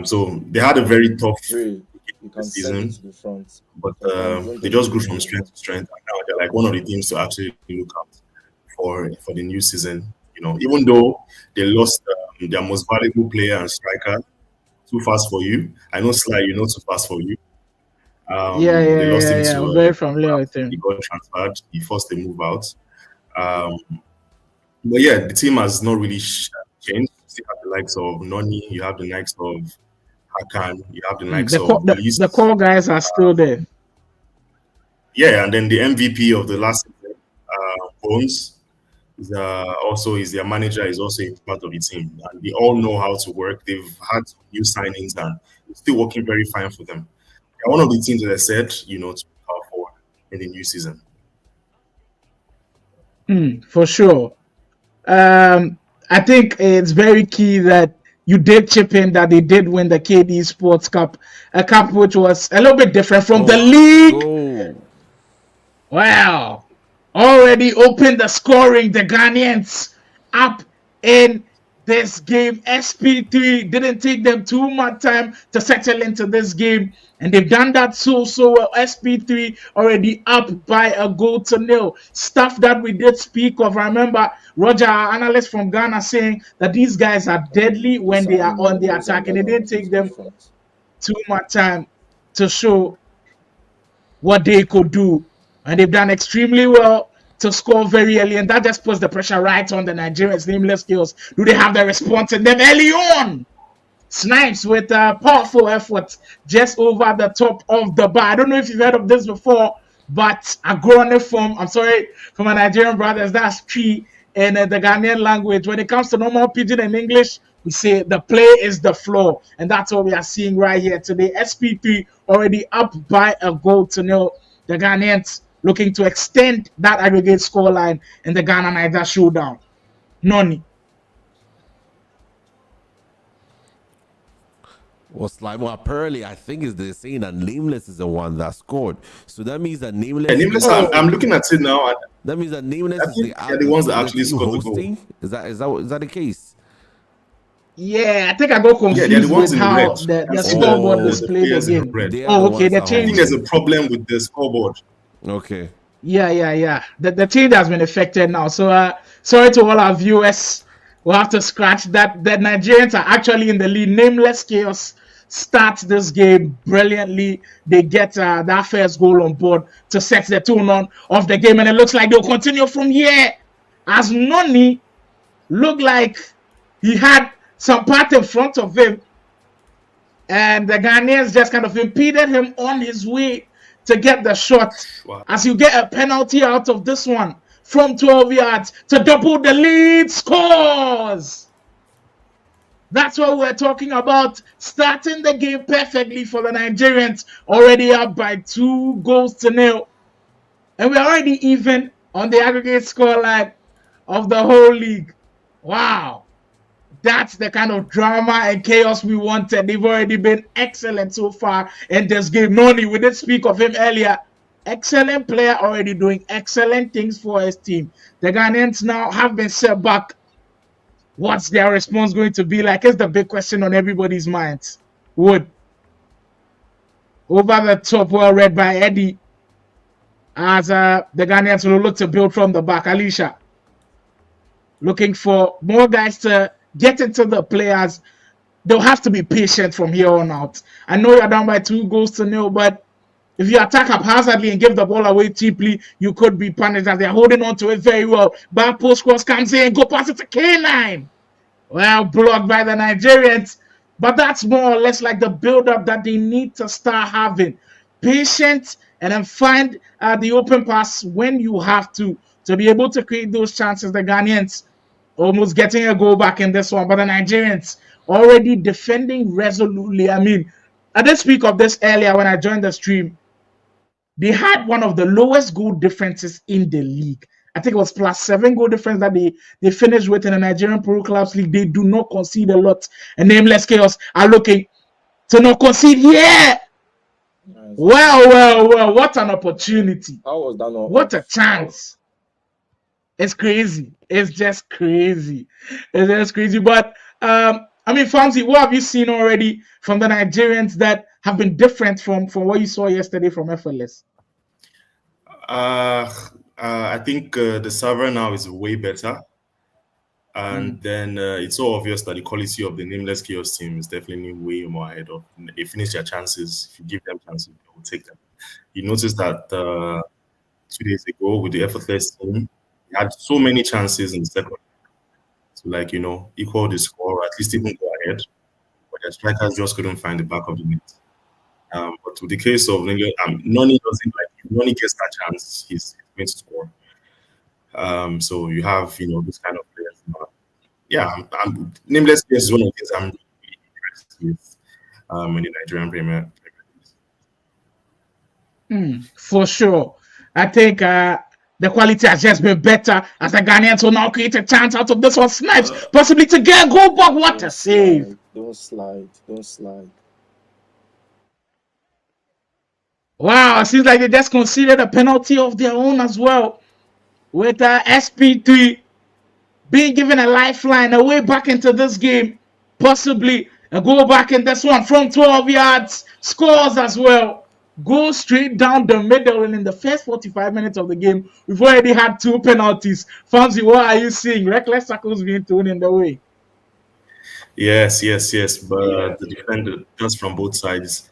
So they had a very tough season, but they just grew from strength to strength, and now they're one of the teams to actually look out for the new season. Even though they lost their most valuable player and striker, Too Fast For You. I know Sly, Too Fast For You. They lost him to I'm very familiar with him. He got transferred. He forced the move out. But yeah, the team has not really changed. You still have the likes of Noni, you have the likes of Hakan, you have the likes of the core guys are still there. Yeah, and then the MVP of the last season, Bones, is their manager, is also a part of the team. And they all know how to work. They've had new signings and it's still working very fine for them. They're one of the teams that I said, to power forward in the new season. For sure. I think it's very key that you did chip in that they did win the KD Sports Cup, a cup which was a little bit different from the league. Wow. Already opened the scoring. The Ghanaians up in this game. SP3 didn't take them too much time to settle into this game, and they've done that so well. SP3 already up by 1-0. Stuff that we did speak of. I remember Roger, our analyst from Ghana, saying that these guys are deadly when they are on the attack, and it didn't take them too much time to show what they could do. And they've done extremely well to score very early, and that just puts the pressure right on the Nigerians. Nameless Chaos. Do they have the response in them early on? Snipes with a powerful effort just over the top of the bar. I don't know if you've heard of this before, but Agrone form, I'm sorry for my Nigerian brothers, that's tree in the Ghanaian language. When it comes to normal pidgin and English, we say the play is the floor, and that's what we are seeing right here today. SP3 already up by 1-0. The Ghanaians looking to extend that aggregate scoreline in the Ghana-Niger showdown. Noni. Was like, well, apparently, I think is they're saying that Nameless is the one that scored. So that means that Nameless. Yeah, Nameless. I'm looking at it now. That means that Nameless is they're the ones that actually scored the goal. Is that the case? Yeah, I think I got confused with how the scoreboard displayed the game. Oh, okay. The change. I think there's a problem with the scoreboard. Okay. Yeah. The change has been affected now. So sorry to all our viewers. We'll have to scratch that. The Nigerians are actually in the lead. Nameless Chaos starts this game brilliantly. They get that first goal on board to set the tone of the game, and it looks like they'll continue from here. As Noni looked like he had some part in front of him, and the Ghanaians just kind of impeded him on his way to get the shot. Wow. As you get a penalty out of this one from 12 yards to double the lead, scores. That's what we're talking about. Starting the game perfectly for the Nigerians, already up by 2-0. And we're already even on the aggregate scoreline of the whole league. Wow. That's the kind of drama and chaos we wanted. They've already been excellent so far in this game. Noni, we did speak of him earlier. Excellent player, already doing excellent things for his team. The Ghanaians now have been set back. What's their response going to be like? Is the big question on everybody's minds. Wood. Over the top, well read by Eddie. As the Ghanaians will look to build from the back. Alicia. Looking for more guys to get into the players. They'll have to be patient from here on out. I know you're down by 2-0, but if you attack haphazardly and give the ball away cheaply, you could be punished, as they're holding on to it very well. Back post cross comes in, go past it to K9. Well, blocked by the Nigerians. But that's more or less like the build-up that they need to start having. Patience, and then find the open pass when you have to be able to create those chances. The Ghanaians almost getting a goal back in this one, but the Nigerians already defending resolutely. I mean, I did speak of this earlier when I joined the stream. They had one of the lowest goal differences in the league. I think it was +7 goal difference that they finished with in the Nigerian Pro Clubs League. They do not concede a lot. And Nameless Chaos are looking to not concede here. Nice. Well, what an opportunity. How was that not? What a chance. It's crazy. It's just crazy. It's just crazy. But, I mean, Famsi, what have you seen already from the Nigerians that have been different from what you saw yesterday from FLS? I think the server now is way better. And then it's so obvious that the quality of the Nameless Chaos team is definitely way more ahead of. They finish their chances. If you give them chances, they will take them. You notice that 2 days ago with the effortless team, they had so many chances in the second to, equal the score, or at least even go ahead. But their strikers just couldn't find the back of the net. But with the case of Noni doesn't if Noni gets that chance, he's going to score. So you have this kind of players. I'm Nameless Chaos is one of the things I'm really impressed with in the Nigerian Premier League. For sure, I think the quality has just been better as the Ghanaians will now create a chance out of this one. Snipes possibly to get a goal, but what a save! Don't slide. Wow, it seems like they just conceded a penalty of their own as well. With SP3 being given a lifeline, a way back into this game. Possibly a goal back in this one from 12 yards. Scores as well. Goes straight down the middle, and in the first 45 minutes of the game, we've already had 2 penalties. Famsi, what are you seeing? Reckless tackles being thrown in the way. Yes. But the defender, just from both sides,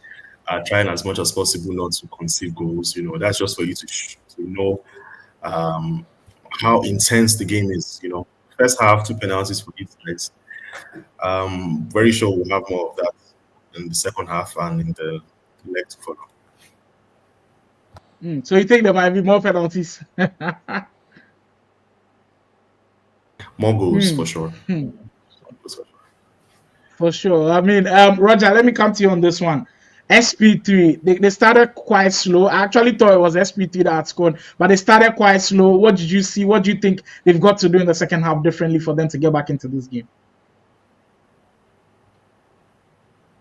are trying as much as possible not to concede goals. That's just for you to know how intense the game is. First half, 2 penalties for each side. Very sure we'll have more of that in the second half and in the leg to follow. So you think there might be more penalties? More goals for sure. For sure. I mean, Roger, let me come to you on this one. SP3, they started quite slow. I actually thought it was SP3 that had scored, but they started quite slow. What did you see? What do you think they've got to do in the second half differently for them to get back into this game?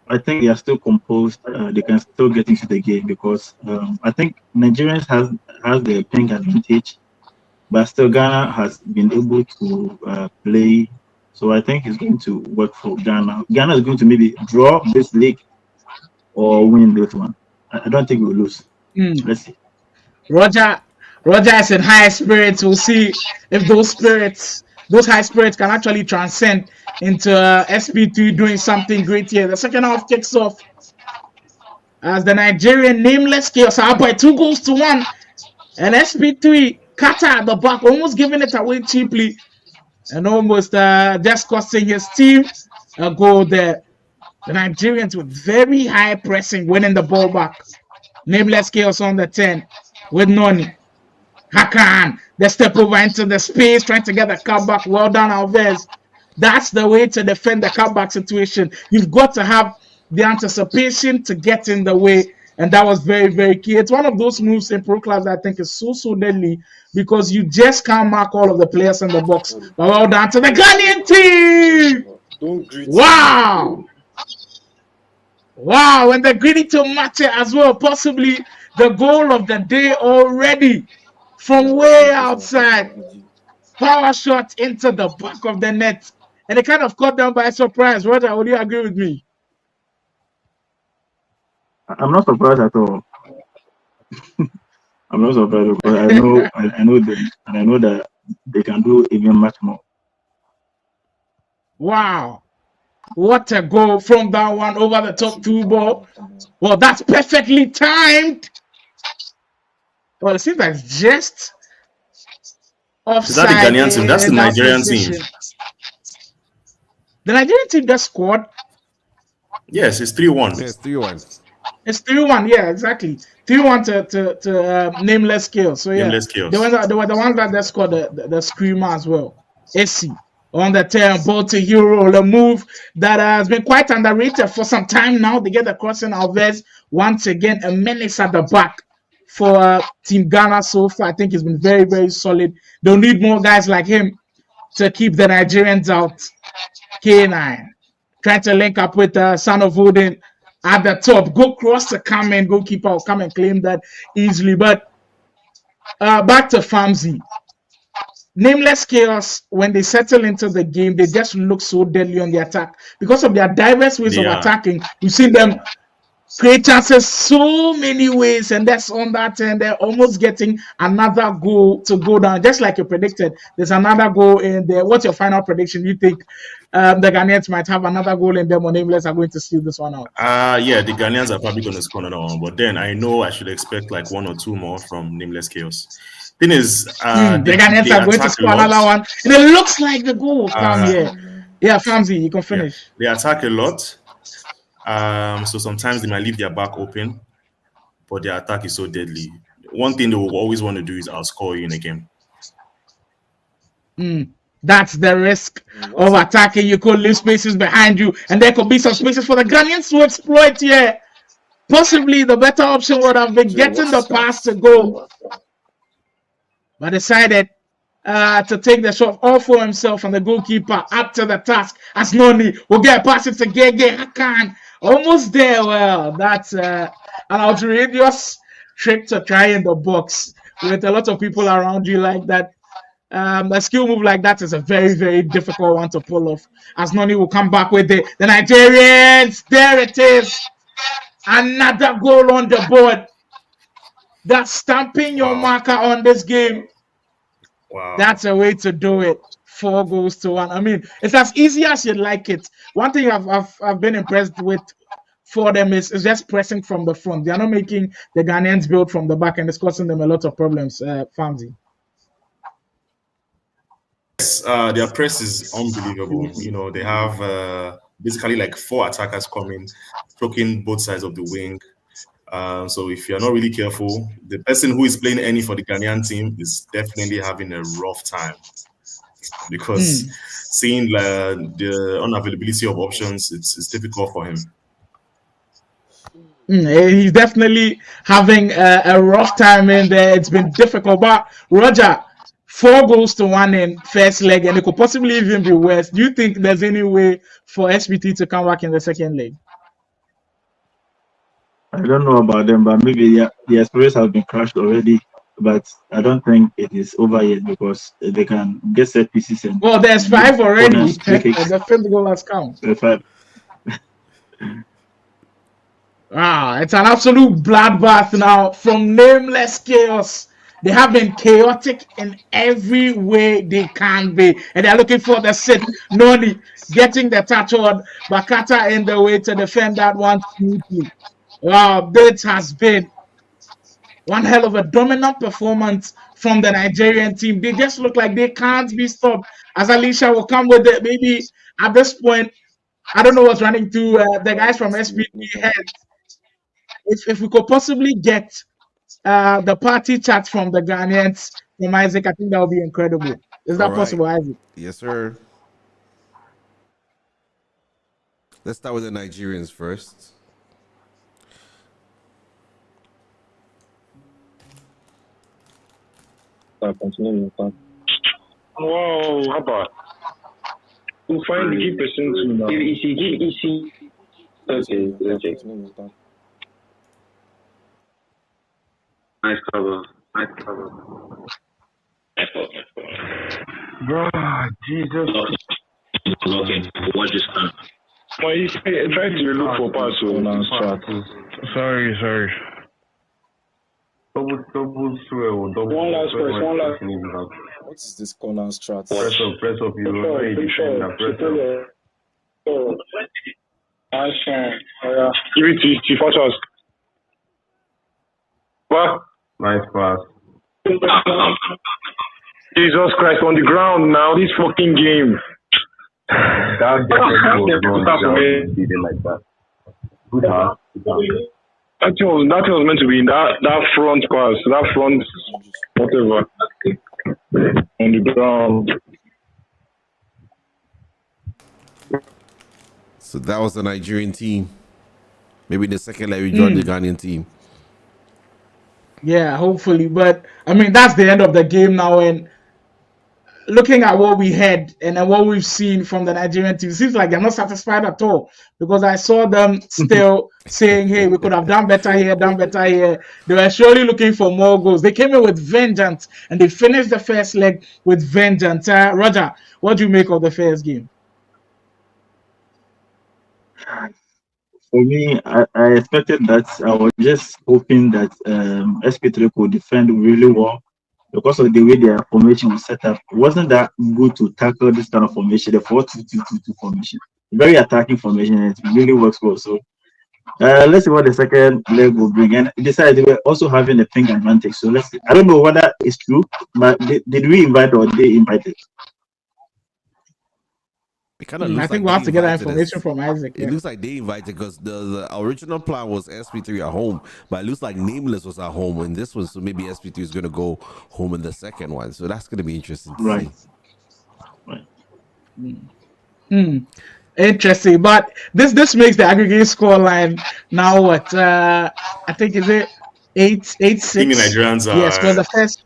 I think they are still composed. They can still get into the game because I think Nigerians has the pink advantage, but still Ghana has been able to play. So I think it's going to work for Ghana. Ghana is going to maybe draw this league or win this one. I don't think we'll lose. Let's see. Roger is in high spirits. We'll see if those high spirits can actually transcend into SP3 doing something great here. The second half kicks off as the Nigerian Nameless Chaos are up by 2-1, and SP3 Kata at the back, almost giving it away cheaply and almost just costing his team a goal there. The Nigerians with very high pressing, winning the ball back. Nameless Chaos on the 10 with Noni. Hakan, they step over into the space, trying to get the cutback. Well done, Alves. That's the way to defend the cutback situation. You've got to have the anticipation to get in the way, and that was very, very key. It's one of those moves in pro clubs that I think is so deadly because you just can't mark all of the players in the box. But well done to the Ghanaian team. Wow, and they're greedy to match it as well. Possibly the goal of the day already from way outside. Power shot into the back of the net. And it kind of caught them by surprise. Roger, would you agree with me? I'm not surprised at all. I'm not surprised because I know them, and I know that they can do even much more. Wow. What a goal from that one over the top 2 ball. Well, that's perfectly timed. Well, it seems like it's just offside. Is that the Ghanaian team? That's the Nigerian team. The Nigerian team just scored. Yes, it's 3-1. Yes, 3-1. It's 3-1, yeah, exactly. 3-1 to Nameless Chaos. So yeah, Nameless Chaos. They were the ones that just scored the screamer as well. AC on the 10, ball to Hero, the move that has been quite underrated for some time now. They get the crossing. Alves once again a menace at the back for Team Ghana so far. I think he's been very, very solid. They'll need more guys like him to keep the Nigerians out. K9 trying to link up with Son of Odin at the top. Go cross to come in. Goalkeeper will come and claim that easily. But back to Famzi. Nameless Chaos, when they settle into the game, they just look so deadly on the attack. Because of their diverse ways of attacking, we've seen them create chances so many ways, and that's on that end. They're almost getting another goal to go down, just like you predicted. There's another goal in there. What's your final prediction? You think the Ghanaians might have another goal in them, or Nameless are going to steal this one out? Yeah, the Ghanaians are probably going to score another one, but then I know I should expect like 1 or 2 more from Nameless Chaos. Thing is, the Ghanaians are going to score another one, and it looks like the goal will come here. Yeah, Famzi, you can finish. Yeah, they attack a lot. So sometimes they might leave their back open, but their attack is so deadly. One thing they will always want to do is outscore you in a game. That's the risk of attacking. You could leave spaces behind you, and there could be some spaces for the Ghanaians to exploit here. Possibly the better option would have been getting the pass to go, but decided to take the shot all for himself, and the goalkeeper up to the task. As Noni will get past it to Gege Hakan. Almost there. Well, that's an outrageous trick to try in the box with a lot of people around you like that. A skill move like that is a very, very difficult one to pull off. As Noni will come back with the Nigerians. There it is. Another goal on the board. That's stamping your marker on this game. Wow. That's a way to do it. 4-1. I mean, it's as easy as you like it. One thing I've been impressed with for them is just pressing from the front. They are not making the Ghanaians build from the back, and it's causing them a lot of problems. Famzi. Yes, their press is unbelievable. You know, they have basically like 4 attackers coming, stroking both sides of the wing. So if you're not really careful, the person who is playing any for the Ghanaian team is definitely having a rough time, because seeing the unavailability of options, it's difficult for him. He's definitely having a rough time in there. It's been difficult. But Roger, 4-1 in first leg, and it could possibly even be worse. Do you think there's any way for SP3 to come back in the second leg? I don't know about them, but maybe the experience has been crashed already. But I don't think it is over yet because they can get set pieces and Well, there's give 5 already. corners, free kicks. The 5th goal has come. Five. It's an absolute bloodbath now from Nameless Chaos. They have been chaotic in every way they can be. And they're looking for the sit. Noni getting the touch on. Bakata in the way to defend that one smoothly. Wow, this has been one hell of a dominant performance from the Nigerian team. They just look like they can't be stopped. As Alicia will come with it, maybe at this point, I don't know what's running through the guys from SP3 heads. If we could possibly get the party chat from the Ghanaians from Isaac, I think that would be incredible. Is that possible, Isaac? Yes, sir. Let's start with the Nigerians first. Continue. Wow, how about? We'll find the key person to now. Easy. Okay. Nice cover. Bro, Jesus. Okay, watch this time. Well, you try to look for pass chat. Sorry. Double swell. One last press. What is this corner strat? Press up. You know you defend that. Press up. Yeah. Give it to Fortress. What? Nice pass. Jesus Christ, on the ground now, this fucking game. That definitely was like that. Good pass. That was meant to be that front pass, that front whatever on the ground. So that was the Nigerian team. Maybe the second leg we joined the Ghanaian team. Yeah, hopefully. But I mean, that's the end of the game now. And looking at what we had and what we've seen from the Nigerian team, it seems like they're not satisfied at all. Because I saw them still saying, hey, we could have done better here. They were surely looking for more goals. They came in with vengeance and they finished the first leg with vengeance. Roger, what do you make of the first game? For me, I expected that. I was just hoping that SP3 could defend really well because of the way their formation was set up. It wasn't that good to tackle this kind of formation, the 4-2-2-2-2 formation. Very attacking formation, and it really works well. So let's see what the second leg will bring. And besides, they were also having a ping advantage. So let's see. I don't know whether it's true, but did we invite or they invited? I think we'll have to get that information from Isaac. It looks like they invited because the original plan was SP3 at home, but it looks like Nameless was at home in this one, so maybe SP3 is going to go home in the second one. So that's going to be interesting to see. Interesting, but this makes the aggregate score line now what? I think is it 8-6. Nigerians are yes, because the first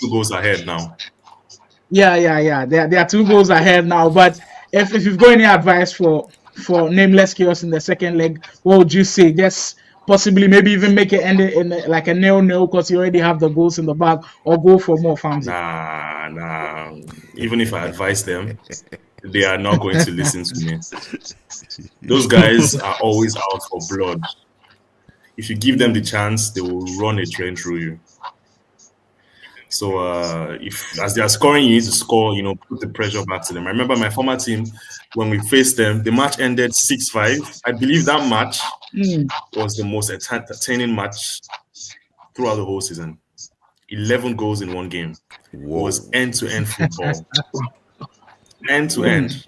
2 goals ahead now. Yeah. They are 2 goals ahead now, but. If you've got any advice for Nameless Chaos in the second leg, what would you say? Just possibly maybe even make it end in like a 0-0 because you already have the goals in the bag, or go for more fans? Nah. Even if I advise them, they are not going to listen to me. Those guys are always out for blood. If you give them the chance, they will run a train through you. So if as they are scoring, you need to score, put the pressure back to them. I remember my former team, when we faced them, the match ended 6-5. I believe that match was the most entertaining match throughout the whole season. 11 goals in one game. Whoa. It was end-to-end football. End-to-end.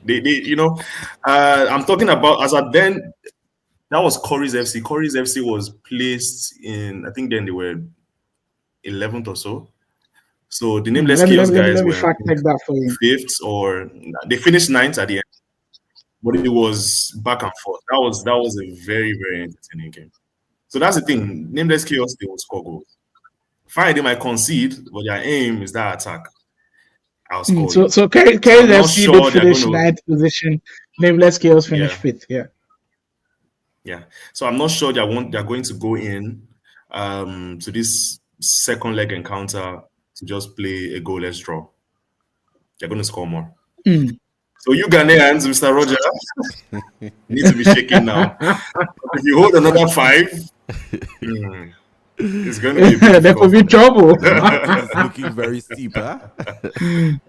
I'm talking about, as at then, that was Corey's FC. Corey's FC was placed in, I think then they were 11th or so. So the Nameless Chaos guys were 5th, or they finished 9th at the end. But it was back and forth. That was a very, very entertaining game. So that's the thing. Nameless Chaos, they will score goals. Fine, they might concede, but their aim is that attack. I'll score. So Kerry's FC did finish 9th position. Nameless Chaos finished 5th. Yeah. Yeah. So I'm not sure they're going to go in to this second leg encounter to just play a goalless draw. They're going to score more. Mm. So you Ghanaians, Mr. Roger, need to be shaking now. If you hold another 5, it's going to be a bit There could difficult be for trouble. It's looking very steep, huh? them.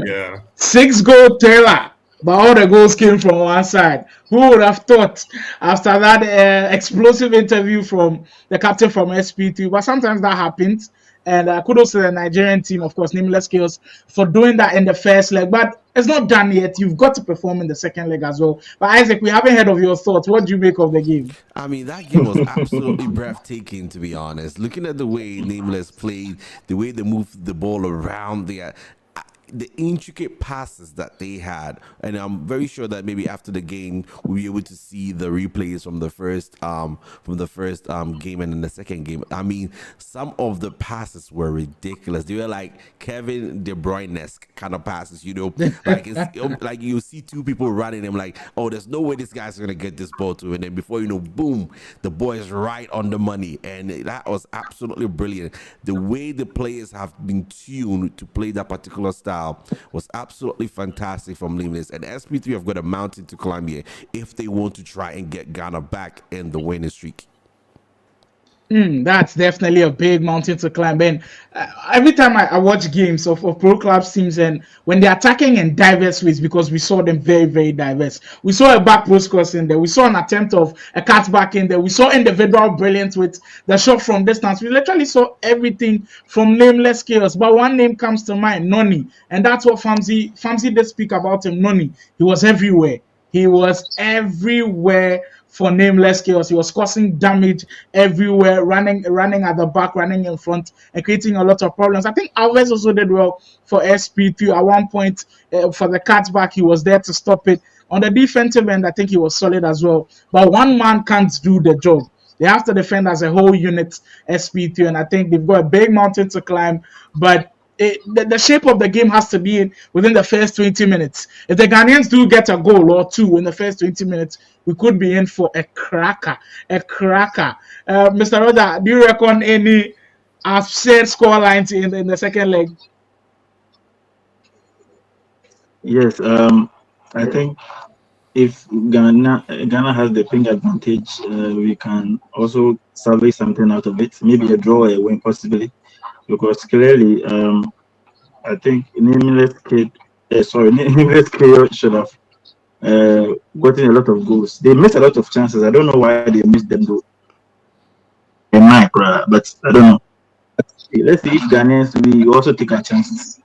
Yeah. 6-goal Taylor, but all the goals came from one side. Who would have thought after that explosive interview from the captain from SP3? But sometimes that happens. And kudos to the Nigerian team, of course, Nameless Chaos, for doing that in the first leg. But it's not done yet. You've got to perform in the second leg as well. But Isaac, we haven't heard of your thoughts. What do you make of the game? I mean, that game was absolutely breathtaking, to be honest. Looking at the way Nameless played, the way they moved the ball around, the intricate passes that they had, and I'm very sure that maybe after the game we'll be able to see the replays from the first game and then the second game. I mean, some of the passes were ridiculous. They were like Kevin De Bruyne-esque kind of passes, like like you see two people running, and like, oh, there's no way this guy's gonna get this ball to, and then before you know, boom, the ball is right on the money, and that was absolutely brilliant. The way the players have been tuned to play that particular style was absolutely fantastic from Nameless, and SP3 have got a mountain to climb here if they want to try and get Ghana back in the winning streak. That's definitely a big mountain to climb. And every time I watch games of pro clubs teams, and when they're attacking in diverse ways, because we saw them very, very diverse. We saw a back post cross in there. We saw an attempt of a cutback in there. We saw individual brilliance with the shot from distance. We literally saw everything from Nameless Chaos. But one name comes to mind, Noni. And that's what Famsi did speak about him, Noni. He was everywhere. He was everywhere for Nameless Chaos. He was causing damage everywhere, running at the back, running in front, and creating a lot of problems. I think Alves also did well for SP3 at one point. For the cutback, he was there to stop it. On the defensive end, I think he was solid as well. But one man can't do the job. They have to defend as a whole unit, SP3, and I think they've got a big mountain to climb. But the shape of the game has to be within the first 20 minutes. If the Ghanaians do get a goal or two in the first 20 minutes, we could be in for a cracker. Mr. Roger, do you reckon any upset score lines in the second leg? Yes, I think if Ghana has the ping advantage, we can also salvage something out of it. Maybe a draw, a win, possibly. Because clearly, I think Nameless Chaos should have gotten a lot of goals. They missed a lot of chances. I don't know why they missed them though. But I don't know. Let's see if Ghanaians we also take our chances.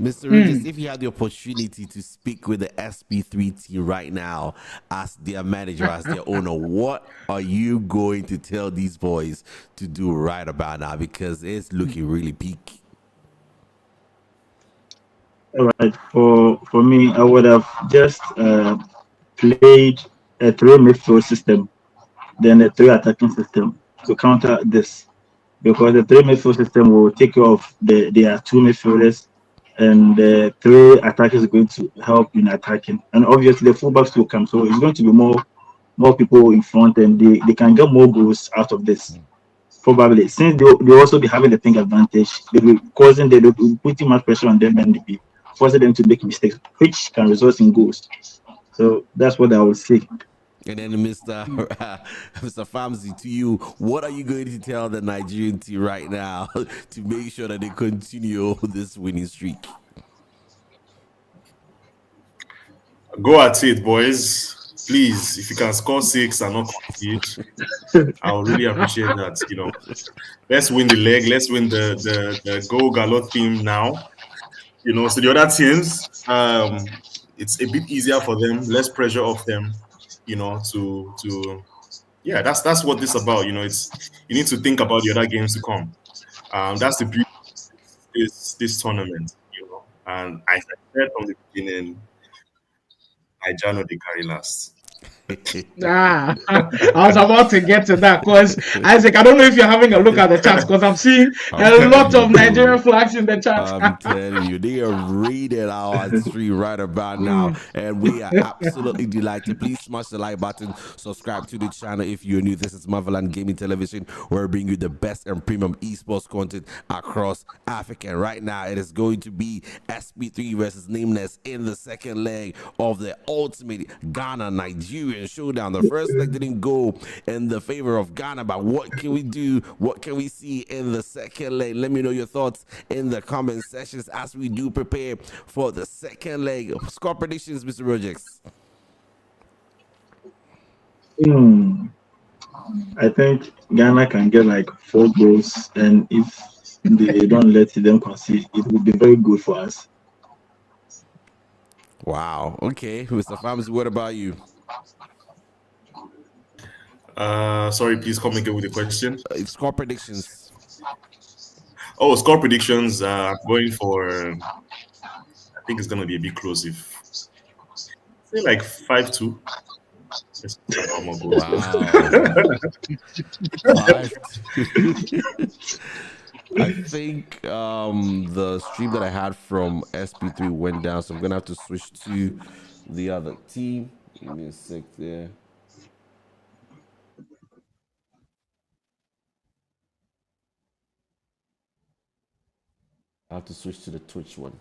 Mr. Regis, if you had the opportunity to speak with the SP3 team right now as their manager, as their owner, what are you going to tell these boys to do right about now? Because it's looking really peak. All right, for me, I would have just played a 3 midfield system, then a 3 attacking system to counter this. Because the 3 midfield system will take care of their 2 midfielders, and the 3 attackers are going to help in attacking. And obviously the fullbacks will come, so it's going to be more people in front, and they can get more goals out of this. Probably, since they also be having the ping advantage, they'll be putting much pressure on them, and they'll be forcing them to make mistakes, which can result in goals. So that's what I would say. And then Mr. Famsi, to you, what are you going to tell the Nigerian team right now to make sure that they continue this winning streak? Go at it, boys. Please, if you can score 6 and not concede, I would really appreciate that. Let's win the leg. Let's win the Go Galot team now. So the other teams, it's a bit easier for them, less pressure off them. That's what this is about. It's you need to think about the other games to come. That's the beauty of this tournament. And I said from the beginning, I know they carry last. Ah, I was about to get to that because Isaac, I don't know if you're having a look at the chat because I'm seeing I'm a lot telling of you, Nigerian bro. flags in the chat. I'm telling you, they are rated our stream right about now, and we are absolutely delighted. Please smash the like button, subscribe to the channel if you're new. This is Motherland Gaming Television, where we bring you the best and premium esports content across Africa. And right now, it is going to be SP3 versus Nameless in the second leg of the ultimate Ghana-Nigerian showdown. The first leg didn't go in the favor of Ghana, but what can we do? What can we see in the second leg? Let me know your thoughts in the comment sections as we do prepare for the second leg. Score predictions, Mr. Rogers. I think Ghana can get like 4 goals, and if they don't let them concede, it will be very good for us. Wow. Okay, Mr. Farms, what about you? Sorry, please come again with the question. Score predictions. Oh, score predictions. I'm going for. I think it's gonna be a bit close. If say like 5-2. Wow. 5-2. I think the stream that I had from SP3 went down, so I'm gonna have to switch to the other team. Give me a sec there. I have to switch to the Twitch one.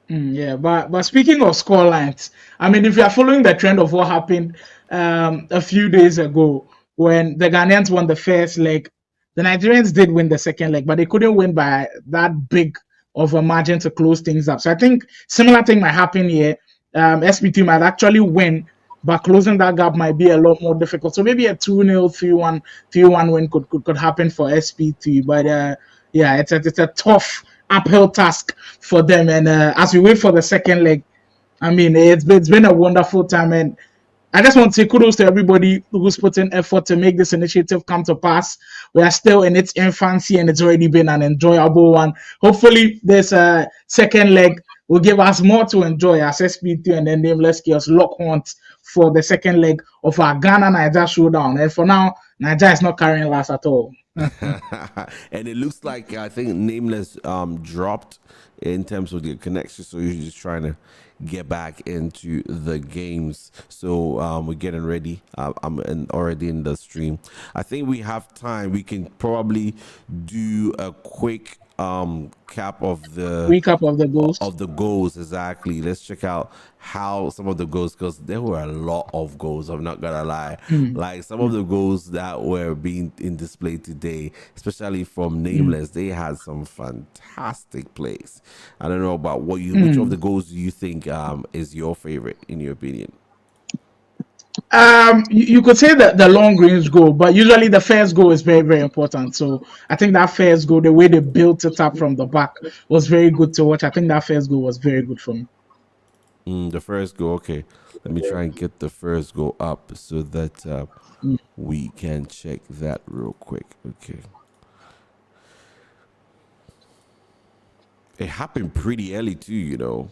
Yeah, but speaking of score lines, I mean, if you are following the trend of what happened a few days ago when the Ghanaians won the first leg, the Nigerians did win the second leg, but they couldn't win by that big of a margin to close things up. So I think similar thing might happen here. SP2 might actually win, but closing that gap might be a lot more difficult. So maybe a 2-0, 3-1, 3-1 win could happen for SP2. But yeah, it's a tough uphill task for them. And as we wait for the second leg, I mean, it's been a wonderful time. And I just want to say kudos to everybody who's put in effort to make this initiative come to pass. We are still in its infancy and it's already been an enjoyable one. Hopefully, this second leg will give us more to enjoy as SP2 and then Nameless Chaos lock horns for the second leg of our Ghana-Niger showdown. And for now, Niger is not carrying last at all. And it looks like I think Nameless dropped in terms of the connection, so you're just trying to get back into the games. So we're getting ready. I'm already in the stream. I think we have time. We can probably do a quick recap of the goals. Exactly. Let's check out how some of the goals, because there were a lot of goals, I'm not gonna lie. Like some of the goals that were being in display today, especially from Nameless, they had some fantastic plays. I don't know about which of the goals do you think is your favorite in your opinion? You could say that the long range goal, but usually the first goal is very, very important. So I think that first goal, the way they built it up from the back, was very good to watch. I think that first goal was very good for me. The first goal, okay. Let me try and get the first goal up so that we can check that real quick. Okay. It happened pretty early too, you know.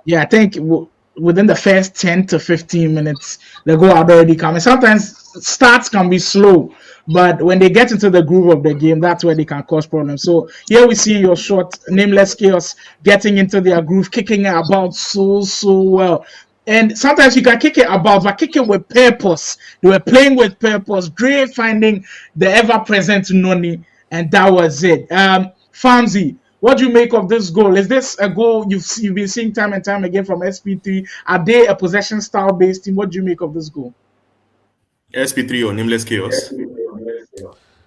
Yeah, I think within the first 10 to 15 minutes, the goal had already come. And sometimes starts can be slow, but when they get into the groove of the game, that's where they can cause problems. So here we see your shot, Nameless Chaos, getting into their groove, kicking it about so well. And sometimes you can kick it about, but kick it with purpose. They were playing with purpose. Dre finding the ever-present Noni, and that was it. Famzi, what do you make of this goal? Is this a goal you've been seeing time and time again from SP3? Are they a possession style based team? What do you make of this goal? SP3 or Nameless Chaos?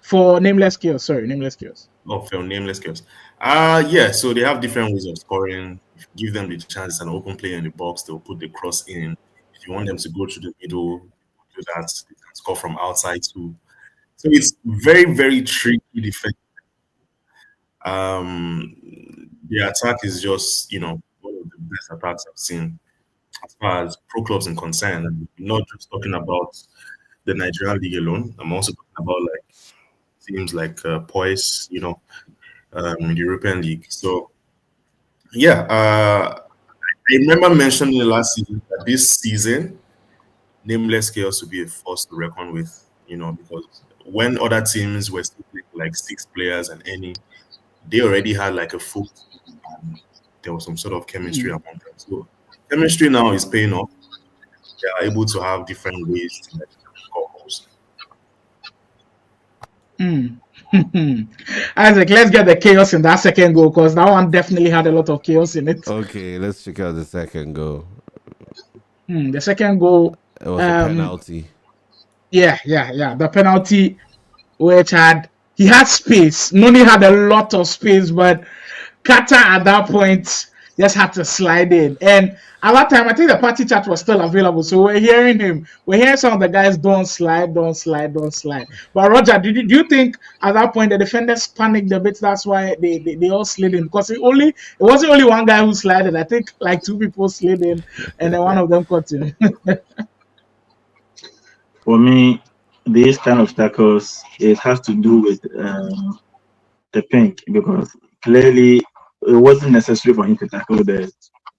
For Nameless Chaos, sorry, Nameless Chaos. Oh, for Nameless Chaos. Yeah, so they have different ways of scoring. If you give them the chance and open play in the box, they'll put the cross in. If you want them to go through the middle, do that. They can score from outside too. So it's very, very tricky defense. The attack is just, one of the best attacks I've seen as far as pro clubs are concerned. I'm not just talking about the Nigerian league alone. I'm also talking about like teams like Poise, in the European League. So, yeah, I remember mentioning last season that this season, Nameless Chaos will be a force to reckon with, because when other teams were still playing like 6 players and they already had like a full team and there was some sort of chemistry among them. So chemistry now is paying off. They are able to have different ways to score goals. Isaac, let's get the chaos in that second goal because that one definitely had a lot of chaos in it. Okay, let's check out the second goal. The second goal. It was a penalty. Yeah. The penalty, which he had space. Noni had a lot of space, but Kata at that point just had to slide in. And at that time, I think the party chat was still available. So we're hearing some of the guys don't slide. But Roger, do you think at that point the defenders panicked a bit? That's why they all slid in? Because it wasn't only one guy who slid in. I think like 2 people slid in and then one of them caught him. For me, these kind of tackles, it has to do with the pink, because clearly it wasn't necessary for him to tackle there.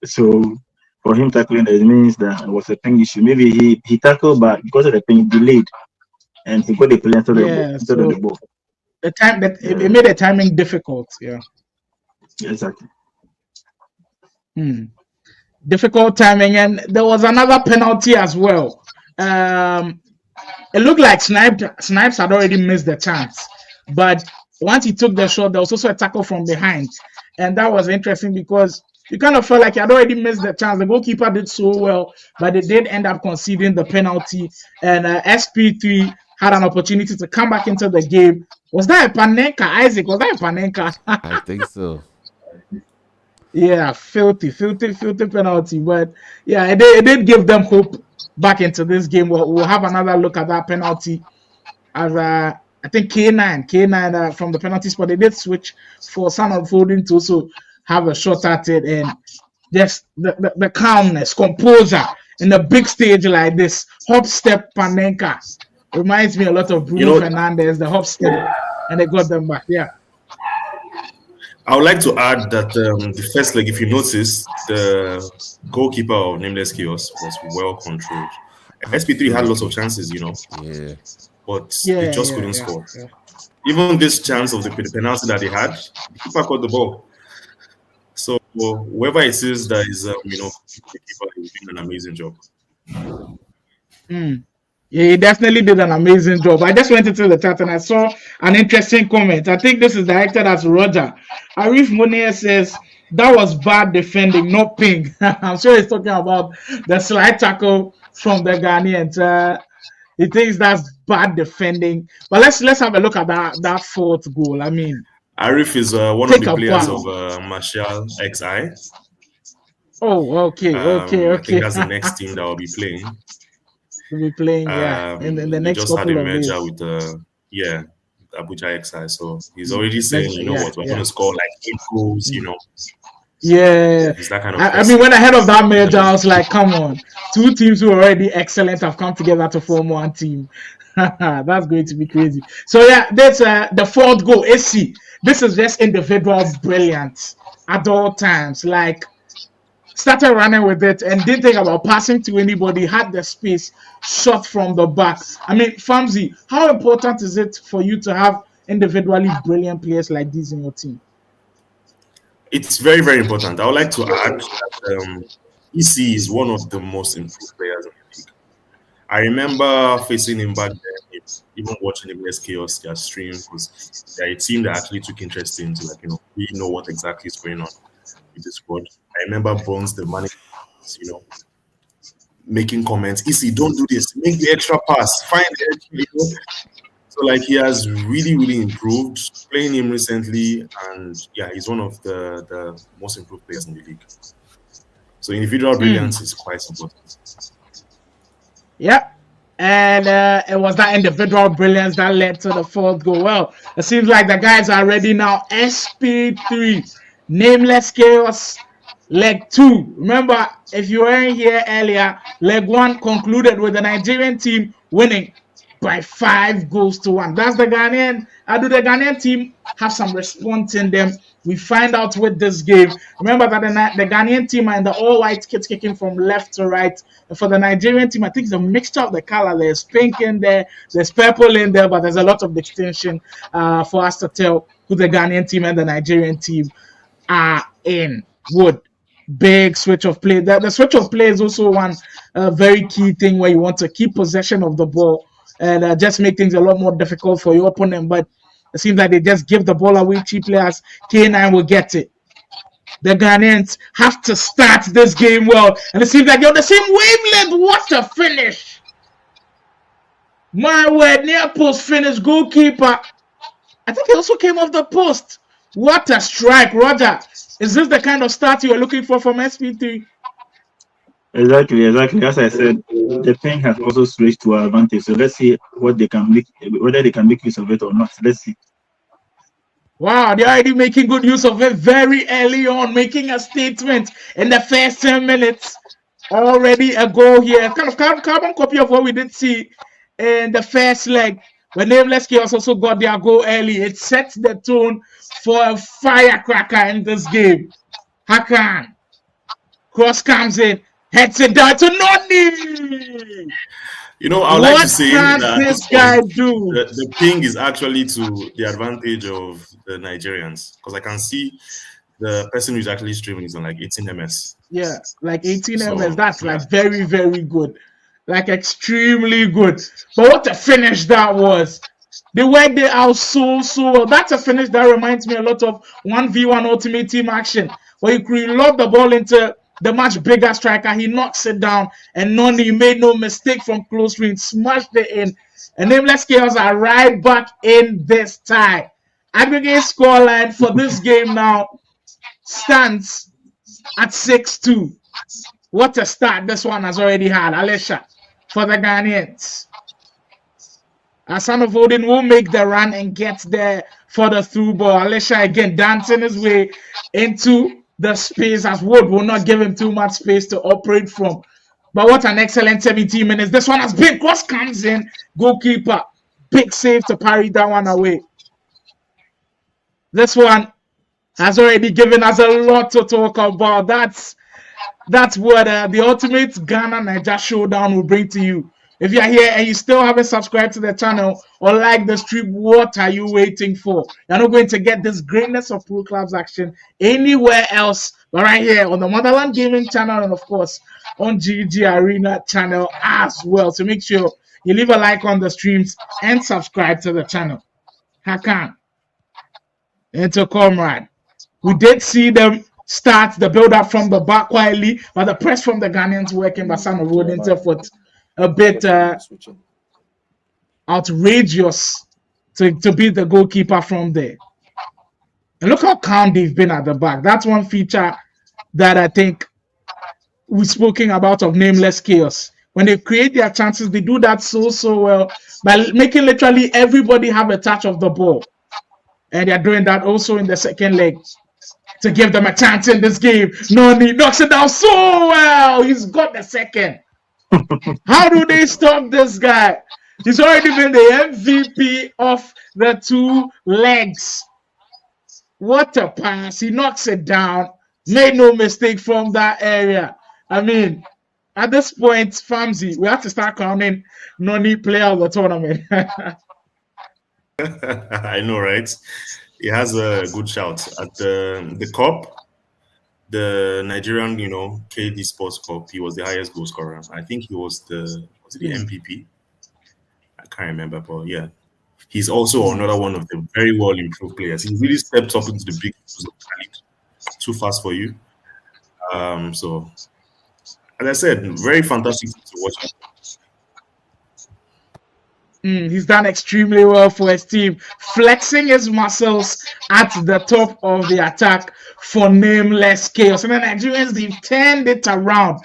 So for him tackling there, it means that it was a pink issue. Maybe he tackled, but because of the pink, delayed, and he got the play into the ball. The time that it made the timing difficult. Yeah. Exactly. Difficult timing, and there was another penalty as well. It looked like Snipes had already missed the chance, but once he took the shot, there was also a tackle from behind, and that was interesting because you kind of felt like he had already missed the chance. The goalkeeper did so well, but they did end up conceding the penalty, and SP3 had an opportunity to come back into the game. Was that a Panenka, Isaac? Was that a Panenka? I think so. Yeah, filthy penalty, but yeah, it did give them hope back into this game. We'll have another look at that penalty as I think K9 from the penalty spot. They did switch for Son of Foden to also have a shot at it, and just the calmness, composure in a big stage like this. Hop step Panenka reminds me a lot of Bruno Fernandes, the hop step, and they got them back. Yeah. I would like to add that the first leg, if you notice, the goalkeeper of Nameless Chaos was well controlled. SP3 had lots of chances, but they just couldn't score. Yeah. Even this chance of the penalty that they had, the keeper caught the ball. So whoever it is that is, the keeper is doing an amazing job. Yeah, he definitely did an amazing job. I just went into the chat and I saw an interesting comment. I think this is directed as Roger. Arif Monier says, that was bad defending, not ping. I'm sure he's talking about the slide tackle from the Ghanaians. He thinks that's bad defending. But let's have a look at that fourth goal. I mean, Arif is one of the players of Martial XI. Oh, okay. I think that's the next team that will be playing. We'll be playing, in the next couple of days. Just had a merger with Abuja XI, so he's already saying, we're going to score like 8 goals, Yeah, that kind of I mean, when ahead of that merger, I was like, come on, 2 teams who are already excellent have come together to form one team. That's going to be crazy. So yeah, that's the fourth goal. AC, this is just individual brilliance at all times. Like, started running with it and didn't think about passing to anybody, had the space, shot from the back. I mean, Famzi, how important is it for you to have individually brilliant players like these in your team? It's very, very important. I would like to add that EC is one of the most improved players in the league. I remember facing him back then, even watching Nameless Chaos, their stream, because they're a team that actually took interest in to, really know what exactly is going on with the squad. I remember Bones, the manager, making comments. EC, don't do this. Make the extra pass. Find the extra, So he has really, really improved. Playing him recently, and yeah, he's one of the most improved players in the league. So individual brilliance is quite important. Yeah. And it was that individual brilliance that led to the fourth goal. Well, it seems like the guys are ready now. SP3, Nameless Chaos, leg 2. Remember, if you weren't here earlier, leg 1 concluded with the Nigerian team winning by 5-1. That's the Ghanaian. Do the Ghanaian team have some response in them? We find out with this game. Remember that the Ghanaian team are in the all-white kits kicking from left to right. And for the Nigerian team, I think it's a mixture of the color. There's pink in there, there's purple in there, but there's a lot of distinction for us to tell who the Ghanaian team and the Nigerian team are in. Wood. Big switch of play. The switch of play is also one very key thing where you want to keep possession of the ball and just make things a lot more difficult for your opponent. But it seems like they just give the ball away cheaply as K9 will get it. The Ghanaians have to start this game well. And it seems like they're on the same wavelength. What a finish! My word, near post finish, goalkeeper. I think he also came off the post. What a strike, Roger. Is this the kind of start you were looking for from SP3? Exactly. As I said, the thing has also switched to our advantage. So let's see what they can make, whether they can make use of it or not. Let's see. Wow, they're already making good use of it very early on, making a statement in the first 10 minutes. Already a goal here. Kind of carbon copy of what we did see in the first leg. When Nameless Chaos also got their goal early, it sets the tone for a firecracker in this game. Hakan. Cross comes in, heads it down to Noni. You know, I would like to say that this guy do? The ping is actually to the advantage of the Nigerians, because I can see the person who's actually streaming is on like 18 ms. Yeah, like 18 ms. That's like very, very good. Like extremely good. But what a finish that was. They worked it out so well. That's a finish that reminds me a lot of 1v1 Ultimate Team action, where you lob the ball into the much bigger striker. He knocks it down, and Noni made no mistake from close range, smashed it in. And Nameless Chaos are right back in this tie. Aggregate scoreline for this game now stands at 6-2. What a start this one has already had. Alesha for the Ghanaians. Son of Odin will make the run and get there for the through ball. Alesha again dancing his way into the space as Wood will not give him too much space to operate from. But what an excellent 17 minutes. This one has been. Cross comes in. Goalkeeper. Big save to parry that one away. This one has already given us a lot to talk about. That's what the ultimate Ghana-Niger showdown will bring to you. If you're here and you still haven't subscribed to the channel or like the stream, what are you waiting for? You're not going to get this greatness of Pro Clubs action anywhere else but right here on the Motherland Gaming channel and, of course, on GG Arena channel as well. So make sure you leave a like on the streams and subscribe to the channel. Hakan into Comrade. We did see them start the build-up from the back quietly, but the press from the Ghanaians working by Son of Odin foot. A bit outrageous to beat the goalkeeper from there. And look how calm they've been at the back. That's one feature that I think we've spoken about of Nameless Chaos. When they create their chances, they do that so well by making literally everybody have a touch of the ball. And they're doing that also in the second leg to give them a chance in this game. Noni knocks it down so well. He's got the second. How do they stop this guy? He's already been the MVP of the two legs. What a pass. He knocks it down. Made no mistake from that area. I mean, at this point, Famsi, we have to start crowning Noni player of the tournament. I know, right? He has a good shout. At the cup, the Nigerian, KD Sports Cup, he was the highest goal scorer. I think he was the MVP. I can't remember, but yeah. He's also another one of the very well improved players. He really stepped up into the big league. Too fast for you. So, as I said, very fantastic to watch. He's done extremely well for his team, flexing his muscles at the top of the attack for Nameless Chaos. And the Nigerians, they've turned it around.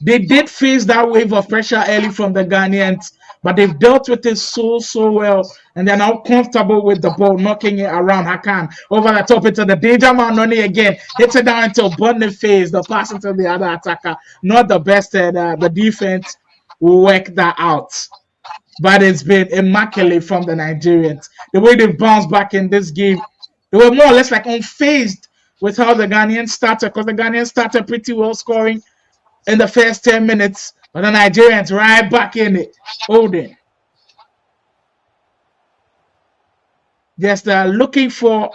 They did face that wave of pressure early from the Ghanaians, but they've dealt with it so well, and they're now comfortable with the ball, knocking it around. Hakan over the top into the danger man. Noni again hits it down into Boniface, the pass into the other attacker. Not the best, the defense will work that out. but it's been immaculate from the Nigerians. The way they bounced back in this game, they were more or less like unfazed with how the Ghanaians started, because the Ghanaians started pretty well, scoring in the first 10 minutes, but the Nigerians right back in it. Holding. Yes, they're looking for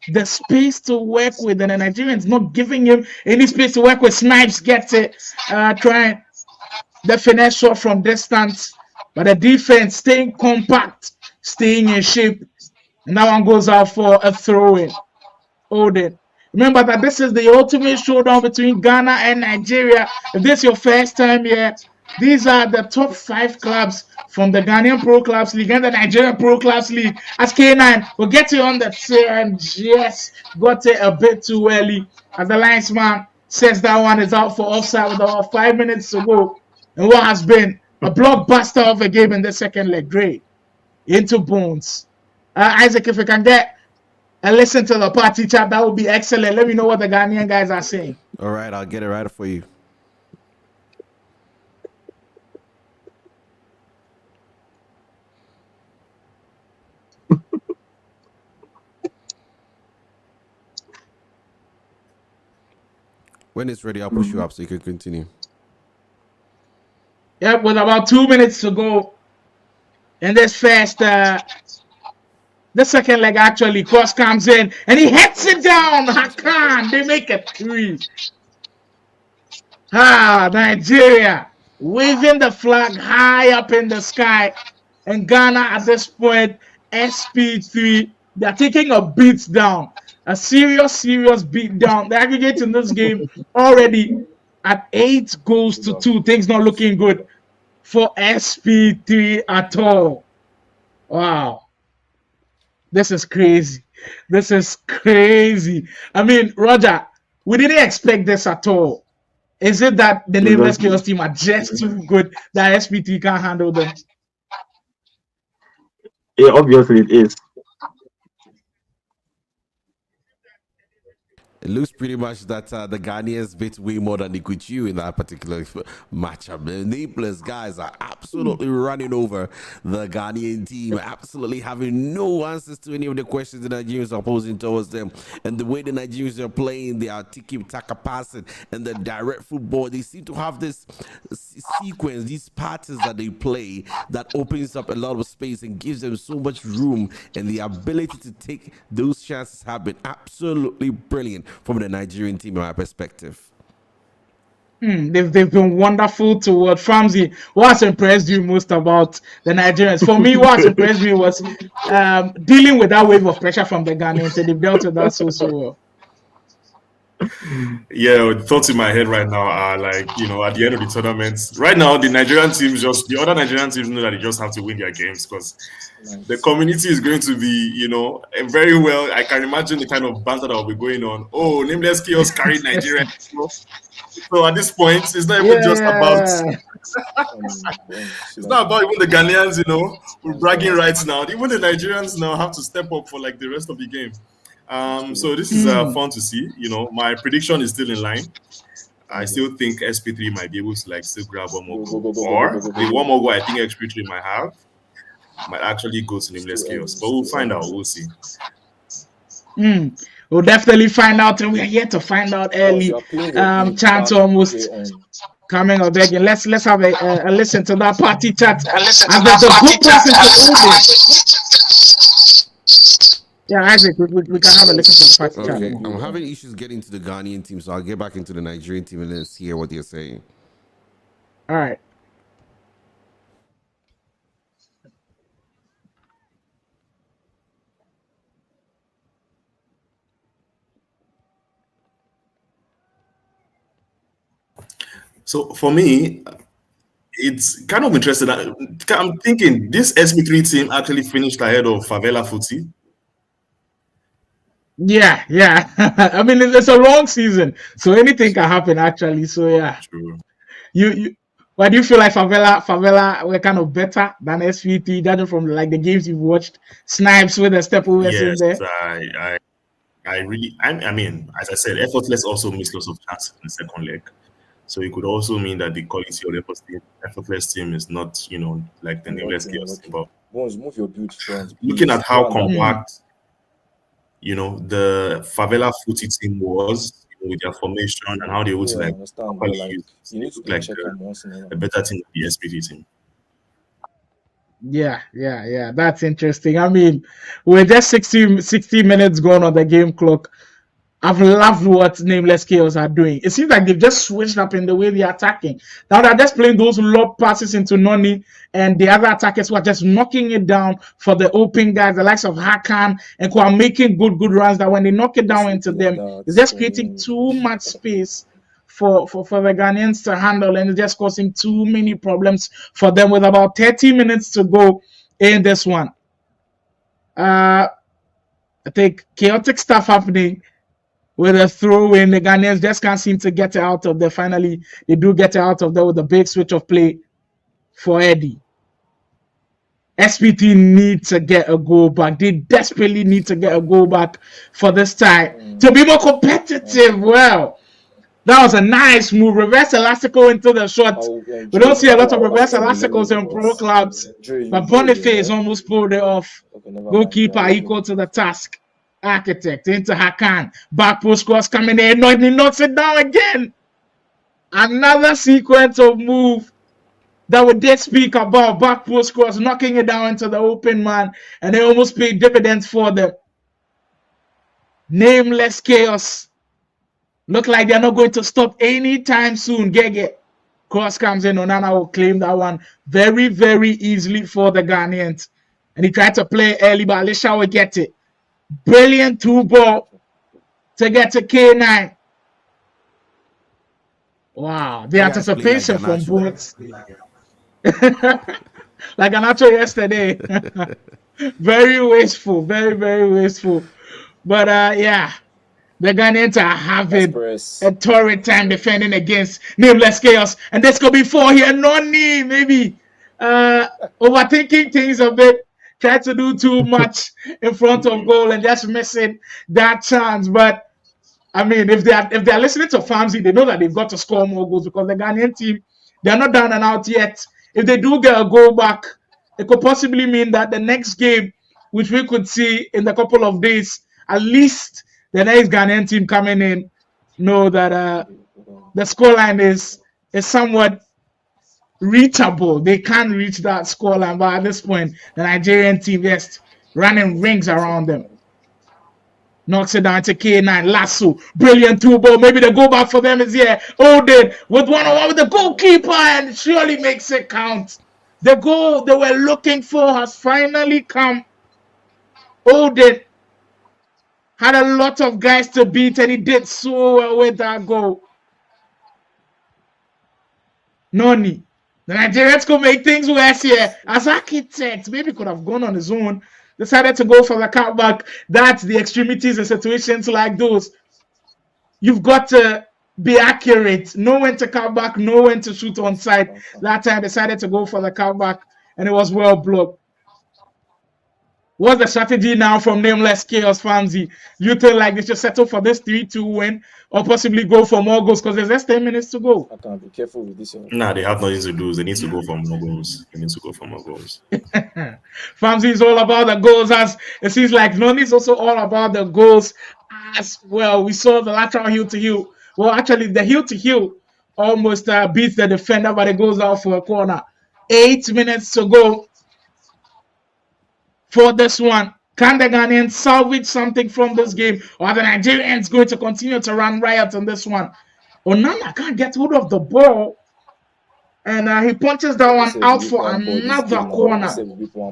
the space to work with, and the Nigerians not giving him any space to work with. Snipes gets it, trying the finesse shot from distance, but the defense staying compact, staying in shape, and that one goes out for a throw-in. Odin. Remember that this is the ultimate showdown between Ghana and Nigeria. If this is your first time here, these are the top 5 clubs from the Ghanaian Pro Clubs League and the Nigerian Pro Clubs League. As K9 will get you on the turn. Yes, got it a bit too early. As the linesman says that one is out for offside with about 5 minutes to go. And what has been a blockbuster of a game in the second leg. Great. Into Bones. Isaac, if we can get and listen to the party chat, that would be excellent. Let me know what the Ghanaian guys are saying. All right, I'll get it right for you. When it's ready, I'll push you up so you can continue. Yep, with about 2 minutes to go in this first, the second leg actually, Cross comes in and he hits it down. Hakan, they make a 3. Nigeria waving the flag high up in the sky, and Ghana at this point, SP3, they're taking a beat down, a serious beat down. The aggregate in this game already at 8-2. Things not looking good for SP3 at all. Wow. This is crazy. This is crazy. I mean, Roger, we didn't expect this at all. Is it that the Nameless Chaos team are just too good that SP3 can't handle them? Yeah, obviously it is. It looks pretty much that the Ghanaians bit way more than they could chew in that particular matchup. The Nameless guys are absolutely running over the Ghanaian team, absolutely having no answers to any of the questions the Nigerians are posing towards them. And the way the Nigerians are playing, their tiki-taka passing and the direct football, they seem to have this sequence, these patterns that they play that opens up a lot of space and gives them so much room, and the ability to take those chances have been absolutely brilliant from the Nigerian team, in my perspective. They've been wonderful to watch. Famzi, what's impressed you most about the Nigerians? For me, what impressed me was dealing with that wave of pressure from the Ghanaians, and they've dealt with that so well. Yeah, the thoughts in my head right now are like, at the end of the tournament, right now, the other Nigerian teams know that they just have to win their games, because the community is going to be, very well. I can imagine the kind of banter that will be going on. Oh, Nameless Chaos carried Nigeria. So at this point, it's not even just about. It's not about even the Ghanaians, we're bragging rights now. Even the Nigerians now have to step up for like the rest of the game. So this is fun to see. My prediction is still in line. I still think SP3 might be able to still grab one more goal. Or the one more goal I think SP3 might actually go to Nameless Chaos. But we'll find out. We'll see. We'll definitely find out, and we're here to find out early. Chance almost coming up again. Let's have a listen to that party chat. And there's a good person to Odin. Yeah, Isaac, we can have a listen to the party chat. Okay, I'm having issues getting to the Ghanaian team, so I'll get back into the Nigerian team and let's hear what they're saying. All right. So for me, it's kind of interesting. I'm thinking this SP3 team actually finished ahead of Favela Footy. Yeah. I mean, it's a long season, so anything can happen actually. So yeah. True. Why do you feel like Favela were kind of better than SP3, judging from the games you've watched? Snipes with a step over in there. I mean, as I said, Effortless also missed lots of chances in the second leg. So it could also mean that the quality of the effortless team is not, like the Nameless Chaos team. But Bones, move your build front. looking Please. at how Go on that compact, the Favela Footy team was, with their formation and how they were able to I like understand, properly but like use, you need to look like check them once in a while. a better team than the SP3 team. Yeah. That's interesting. I mean, we're just 60 minutes gone on the game clock. I've loved what Nameless Chaos are doing. It seems like they've just switched up in the way they're attacking. Now they're just playing those lob passes into Noni, and the other attackers who are just knocking it down for the open guys, the likes of Hakan, and who are making good runs. That when they knock it down into them, it's just creating too much space for the Ghanaians to handle, and it's just causing too many problems for them. With about 30 minutes to go in this one, I think chaotic stuff happening. With a throw in, the Ghanaians just can't seem to get it out of there. Finally, they do get it out of there with a big switch of play for Eddie. SP3 need to get a goal back. They desperately need to get a goal back for this tie to be more competitive. Well, that was a nice move. Reverse elastical into the shot. We don't see a lot of reverse elasticals in pro clubs, but Boniface almost pulled it off. Goalkeeper equal to the task. Architect into Hakan. Back post cross coming in. No, he knocks it down again. Another sequence of move that we did speak about. Back post cross, knocking it down into the open man, and they almost paid dividends for them. Nameless Chaos. Look like they're not going to stop anytime soon. Gege. Cross comes in. Onana will claim that one very, very easily for the Ghanaians. And he tried to play early, but Alisha will get it. Brilliant 2-ball to get to K9. Wow, the anticipation from both. Like Anacho yesterday. Very wasteful, very, very wasteful. But the Ghanaians are having a torrid time defending against Nameless Chaos. And this could be 4 here. Noni, maybe overthinking things a bit. Try to do too much in front of goal and just missing that chance. But I mean, if they're listening to Famsi, they know that they've got to score more goals because the Ghanaian team, they're not down and out yet. If they do get a goal back, it could possibly mean that the next game, which we could see in a couple of days, at least the next Ghanaian team coming in, know that the scoreline is somewhat reachable. They can reach that scoreline, but at this point, the Nigerian team just running rings around them. Knocks it down to K9. Lasso, brilliant 2-ball. Maybe the go back for them is here. Odin with 1-on-1 with the goalkeeper and surely makes it count. The goal they were looking for has finally come. Odin had a lot of guys to beat and he did so well with that goal. Noni. The Nigerians could make things worse here. As Architect, maybe could have gone on his own. Decided to go for the cutback. That's the extremities in situations like those. You've got to be accurate. Know when to cut back, know when to shoot on side. That time decided to go for the cutback, and it was well blocked. What's the strategy now from Nameless Chaos, Famsi? You think like they should settle for this 3-2 win or possibly go for more goals because there's just 10 minutes to go? I can't be careful with this. Nah, they have nothing to do. They need to go for more goals. Famsi is all about the goals, as it seems like Noni is also all about the goals as well. We saw the lateral heel to heel. Well, actually, the heel to heel almost beats the defender, but it goes out for a corner. 8 minutes to go for this one. Can the Ghanaians salvage something from this game, or are the Nigerians going to continue to run riot on this one? Onana can't get hold of the ball, and he punches that one out for another corner.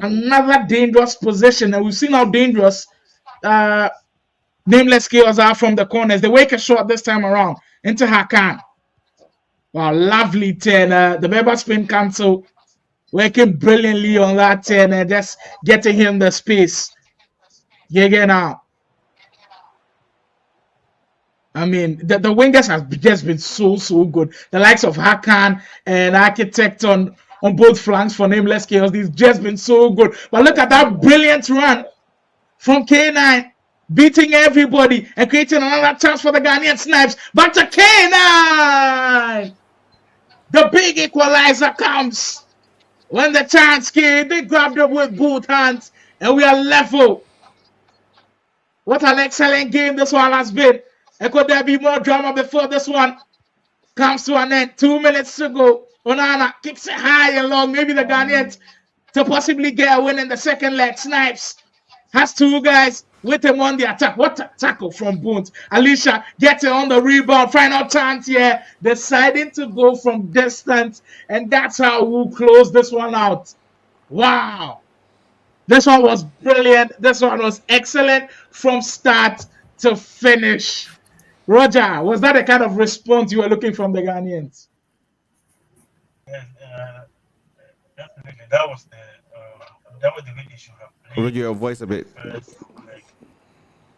Another dangerous position, and we've seen how dangerous Nameless Chaos are from the corners. They wake a shot this time around into Hakan. Wow, lovely 10. The Weber spin cancel. Working brilliantly on that 10 and just getting him the space. Gege now. I mean, the wingers have just been so good. The likes of Hakan and Architect on both flanks for Nameless Chaos, they've just been so good. But look at that brilliant run from K9, beating everybody and creating another chance for the Ghanaian Snipes. Back to K9! The big equalizer comes. When the chance came, they grabbed it with both hands, and we are level. What an excellent game this one has been. And could there be more drama before this one comes to an end? 2 minutes to go. Onana kicks it high and long. Maybe the Ghanaians to possibly get a win in the second leg. Snipes has two guys with him on the attack. What a tackle from Bones. Alicia gets it on the rebound. Final chance here. Deciding to go from distance. And that's how we'll close this one out. Wow. This one was brilliant. This one was excellent from start to finish. Roger, was that the kind of response you were looking from the Ghanaians? Yes, definitely. That was the way they should have played. Roger, your voice a bit.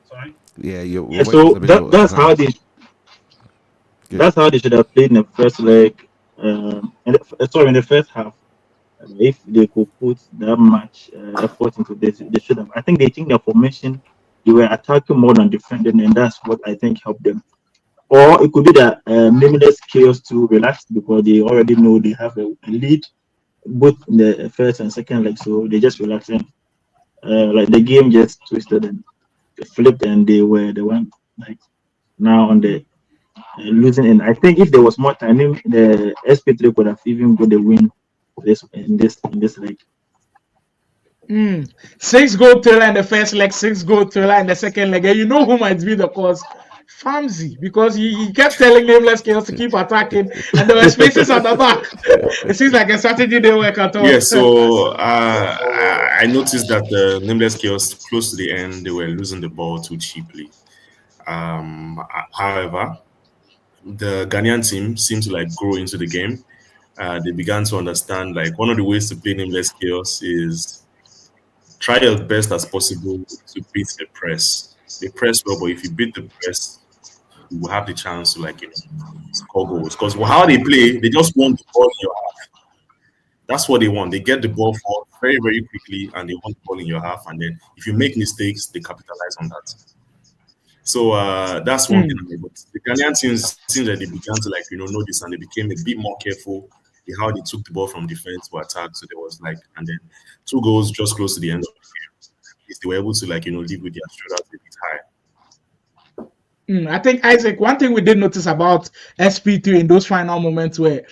Sorry. Yeah, your Yeah, voice so is a bit that's how they. Good. That's how they should have played in the first leg. In the first half. If they could put that much effort into this, they should have. I think they changed their formation. They were attacking more than defending, and that's what I think helped them. Or it could be that Nameless Chaos to relax because they already know they have a lead both in the first and second leg, so they just relaxing. Like the game just twisted and flipped, and they went like now on the losing end. I think if there was more time, the SP3 could have even got the win in this league. 6-goal thriller in the first leg, 6-goal thriller in the second leg. And you know who might be the cause? Famzy, because he kept telling Nameless Chaos to keep attacking, and there were spaces at the back. It seems like a strategy didn't work at all. Yeah, so I noticed that the Nameless Chaos close to the end, they were losing the ball too cheaply. However, the Ghanaian team seemed to like grow into the game. They began to understand like one of the ways to play Nameless Chaos is try your best as possible to beat the press. They press well, but if you beat the press, you will have the chance to score goals. Because how they play, they just want the ball in your half. That's what they want. They get the ball forward very, very quickly, and they want the ball in your half. And then if you make mistakes, they capitalize on that. So that's one thing. But the Ghanaian teams seems that they began to know this, and they became a bit more careful in how they took the ball from defense to attack. So there was and then 2 goals just close to the end of the game. They were able to lead with their shoulders a bit high. I think, Isaac, one thing we did notice about SP3 in those final moments where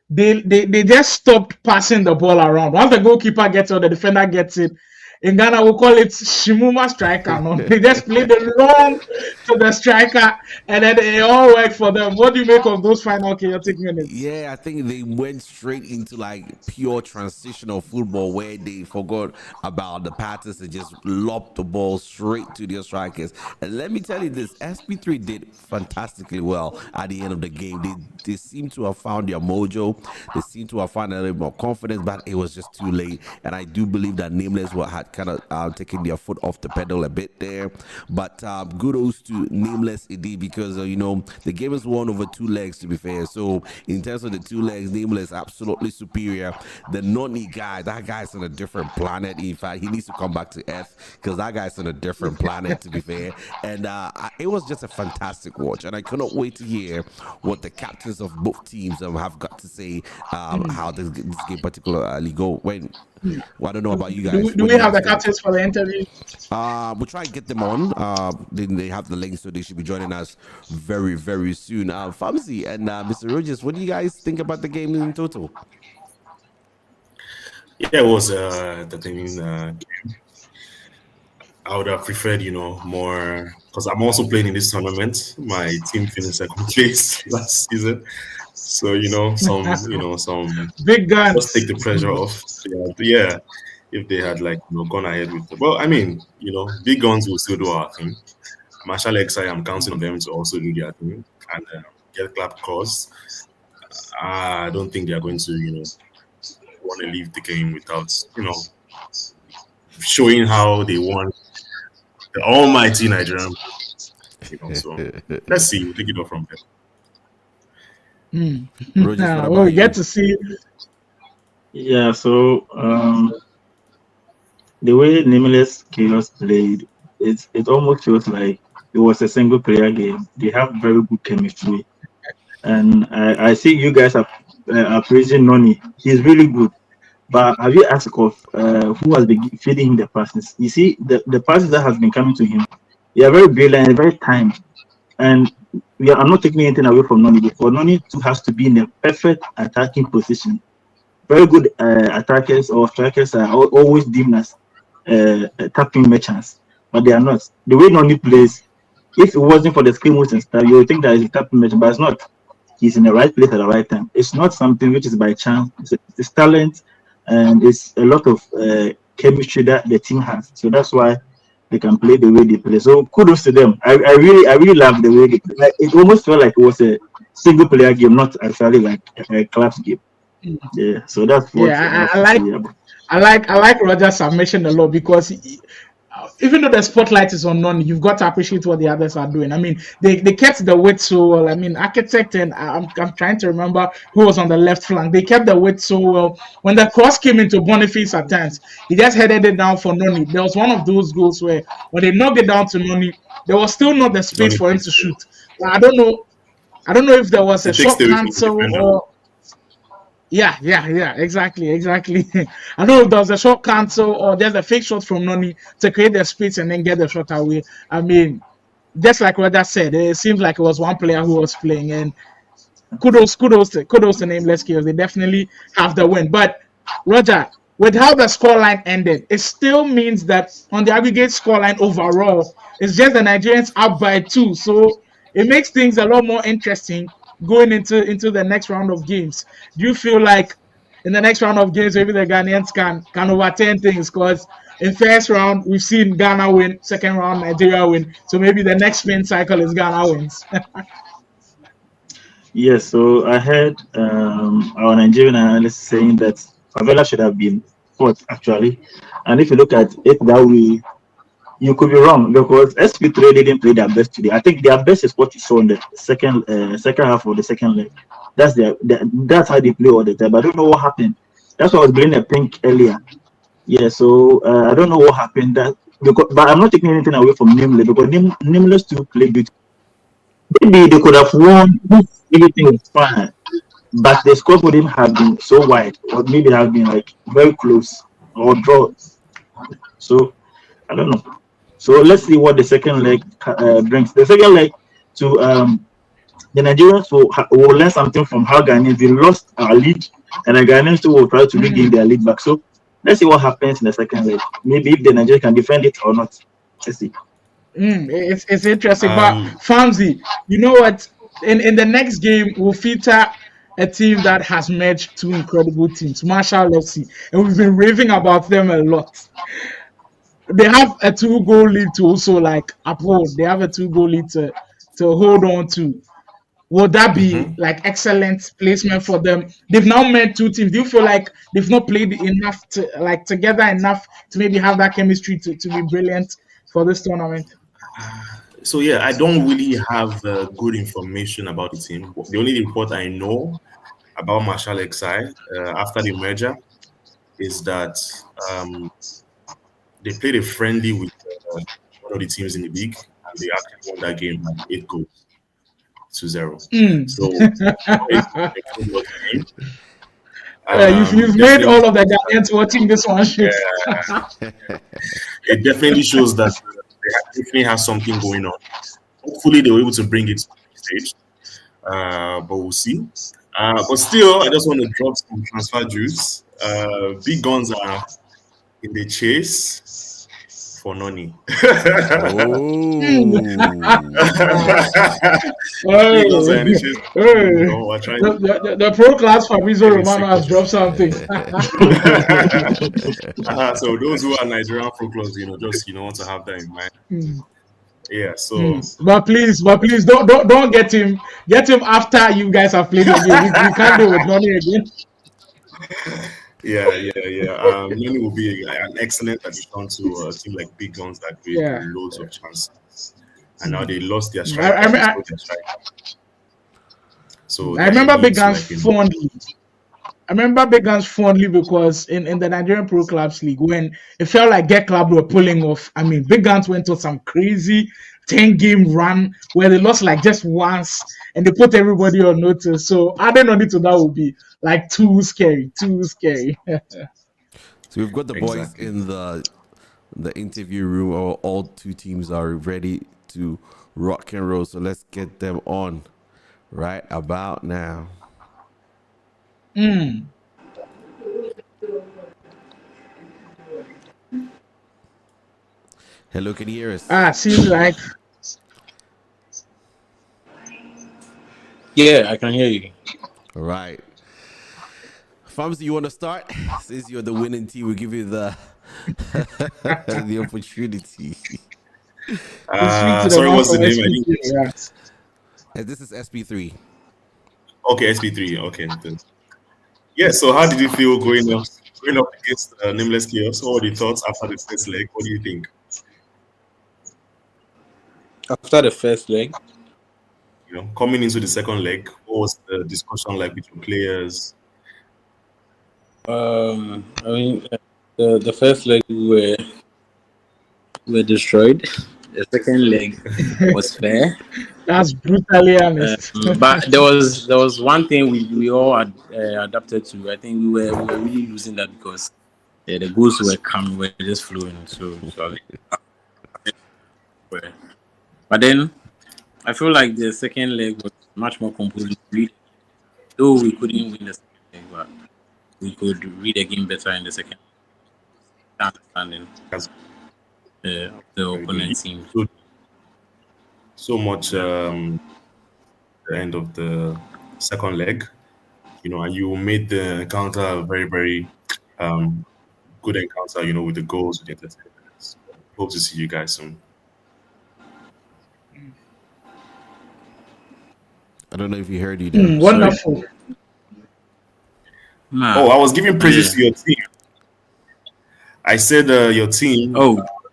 they just stopped passing the ball around. Once the goalkeeper gets it or the defender gets it, in Ghana, we'll call it Shimuma striker. No? They just played it long to the striker, and then it all worked for them. What do you make of those final chaotic minutes? Yeah, I think they went straight into pure transitional football where they forgot about the patterns and just lobbed the ball straight to their strikers. And let me tell you this, SP3 did fantastically well at the end of the game. They seem to have found their mojo. They seem to have found a little more confidence, but it was just too late. And I do believe that Nameless had kind of taking their foot off the pedal a bit there, but kudos to Nameless indeed, because the game is won over 2 legs, to be fair. So in terms of the 2 legs, Nameless absolutely superior. The Noni guy, that guy's on a different planet. In fact, he needs to come back to Earth because that guy's on a different planet, to be fair. And it was just a fantastic watch, and I cannot wait to hear what the captains of both teams have got to say how this game particularly go. Well, I don't know about you guys. Do we have the captains for the interview? We'll try and get them on. Then they have the link, so they should be joining us very, very soon. Famzy and Mr. Rogers, what do you guys think about the game in total? Yeah, it was the thing. I would have preferred, more, because I'm also playing in this tournament. My team finished second place last season. So, some big guns. Just take the pressure off. Yeah, if they had gone ahead with well, I mean, big guns will still do our thing. Marshall XI, I'm counting on them to also do their thing and get clap calls. I don't think they are going to, want to leave the game without, showing how they won the almighty Nigerian. So let's see. We'll take it off from there. Well, we get to see. Yeah, so the way Nameless Chaos played, it almost feels like it was a single player game. They have very good chemistry, and I see you guys have praising Noni. He's really good. But have you asked of who has been feeding him the passes? You see, the passes that has been coming to him, they are very brilliant and very timed. And I'm not taking anything away from Noni, because Noni too has to be in the perfect attacking position. Very good attackers or strikers are always deemed as tapping merchants, but they are not. The way Noni plays, if it wasn't for the skill moves and stuff, you would think that he's a tapping merchant, but it's not. He's in the right place at the right time. It's not something which is by chance. It's talent, and it's a lot of chemistry that the team has. So that's why they can play the way they play. So kudos to them. I really love the way they play. Like, it almost felt like it was a single player game, not actually like a clubs game. Yeah. So that's what I like Roger's submission a lot, because even though the spotlight is on Noni, you've got to appreciate what the others are doing. I mean, they kept the width so well. I mean, Architect and I'm trying to remember who was on the left flank. They kept the width so well. When the cross came into Boniface at times, he just headed it down for Noni. There was one of those goals where when they knocked it down to Noni, there was still not the space for him to shoot. I don't know if there was a shot cancel or. Yeah, exactly. I don't know if there was a shot cancel or there's a fake shot from Noni to create the space and then get the shot away. I mean, just like Roger said, it seems like it was one player who was playing, and kudos to Nameless Chaos. They definitely have the win. But Roger, with how the scoreline ended, it still means that on the aggregate scoreline overall, it's just the Nigerians up by 2. So it makes things a lot more interesting going into the next round of games. Do you feel like in the next round of games maybe the Ghanaians can overturn things? Because in first round we've seen Ghana win, second round Nigeria win, so maybe the next spin cycle is Ghana wins. Yes, so I heard our Nigerian analyst saying that Favela should have been fourth actually, and if you look at it that way, you could be wrong, because SP3 didn't play their best today. I think their best is what you saw in the second half of the second leg. That's how they play all the time. I don't know what happened. That's why I was blaming a pink earlier. Yeah, so I don't know what happened. But I'm not taking anything away from Nameless, because Nameless to play beautiful. Maybe they could have won if everything was fine, but the score wouldn't have been so wide, or maybe it have been like very close or draws. So I don't know. So let's see what the second leg brings. The second leg to the Nigerians will learn something from how Ghanaians they lost our lead, and the Ghanaians too will try to regain their lead back. So let's see what happens in the second leg. Maybe if the Nigerians can defend it or not. Let's see. It's interesting, but Famzi, you know what? In the next game, we'll feature a team that has merged 2 incredible teams, Marshall FC, and we've been raving about them a lot. They have a 2-goal lead to also like uphold. They have a 2-goal lead to hold on to. Would that be like excellent placement for them? They've now met 2 teams. Do you feel like they've not played enough to like together enough to maybe have that chemistry to be brilliant for this tournament? So yeah, I don't really have good information about the team. The only report I know about Marshall XI after the merger is that they played a friendly with one of the teams in the league, and they actually won that game by 8 goals to 0. So you've made all of the Ghanaians watching this one. It definitely shows that they definitely have something going on. Hopefully, they were able to bring it to the stage, but we'll see. But still, I just want to drop some transfer juice. Big guns are in the chase for Noni. The pro class Fabrizio Romano has dropped something. So those who are Nigerian pro clubs, just want to have that in mind. Yeah. So, but please, don't get him. Get him after you guys have played the game. We can't do it with Noni again. Yeah. Noni will be an excellent addition to a team like Big Guns that create loads of chances. And now they lost their striker. So I remember Big Guns fondly. remember Big Guns fondly because in the Nigerian Pro Clubs League, when it felt like Get Club were pulling off, I mean, Big Guns went on some crazy 10-game run where they lost like just once and they put everybody on notice. So adding on it to that would be like too scary, too scary. So we've got the boys Exactly. in the interview room, or all two teams are ready to rock and roll. So let's get them on right about now. Mm. Hello, can you hear us? Seems like Yeah, I can hear you. All right. Famsi, you want to start? Since you're the winning team, we'll give you the the opportunity. we speak to the Sorry, man what's the from name? I didn't SP3. get it. Yeah. And this is SP3. Okay, SP3. Okay. Good. Yeah. So, how did you feel going up against Nameless Chaos? What were the thoughts after the first leg? What do you think? After the first leg, You know, coming into the second leg, what was the discussion like with your players? I mean, the first leg we were destroyed. The second leg was fair. That's brutally honest. But there was one thing we all adapted to. I think we were really losing that because the goals were coming, were just flowing. So but then I feel like the second leg was much more composed. Though we couldn't win the second leg, but we could read the game better in the second. Understanding That's the opponent team. so much the end of the second leg, you know, and you made the encounter a very, very good encounter, you know, with the goals, with the entertainment. Hope to see you guys soon. I don't know if you heard you there. Wonderful. Oh, I was giving praises to your team. I said your team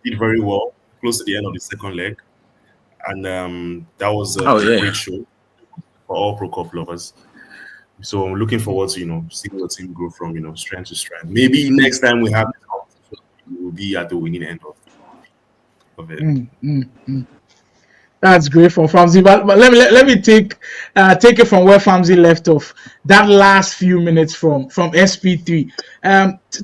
did very well close to the end of the second leg, and that was a great show for all Pro Cup lovers. So I'm looking forward to, you know, seeing your team grow from, you know, strength to strength. Maybe next time we have this competition, we will be at the winning end of it. That's great from Famsi. But let me take it from where Famsi left off. That last few minutes from SP3.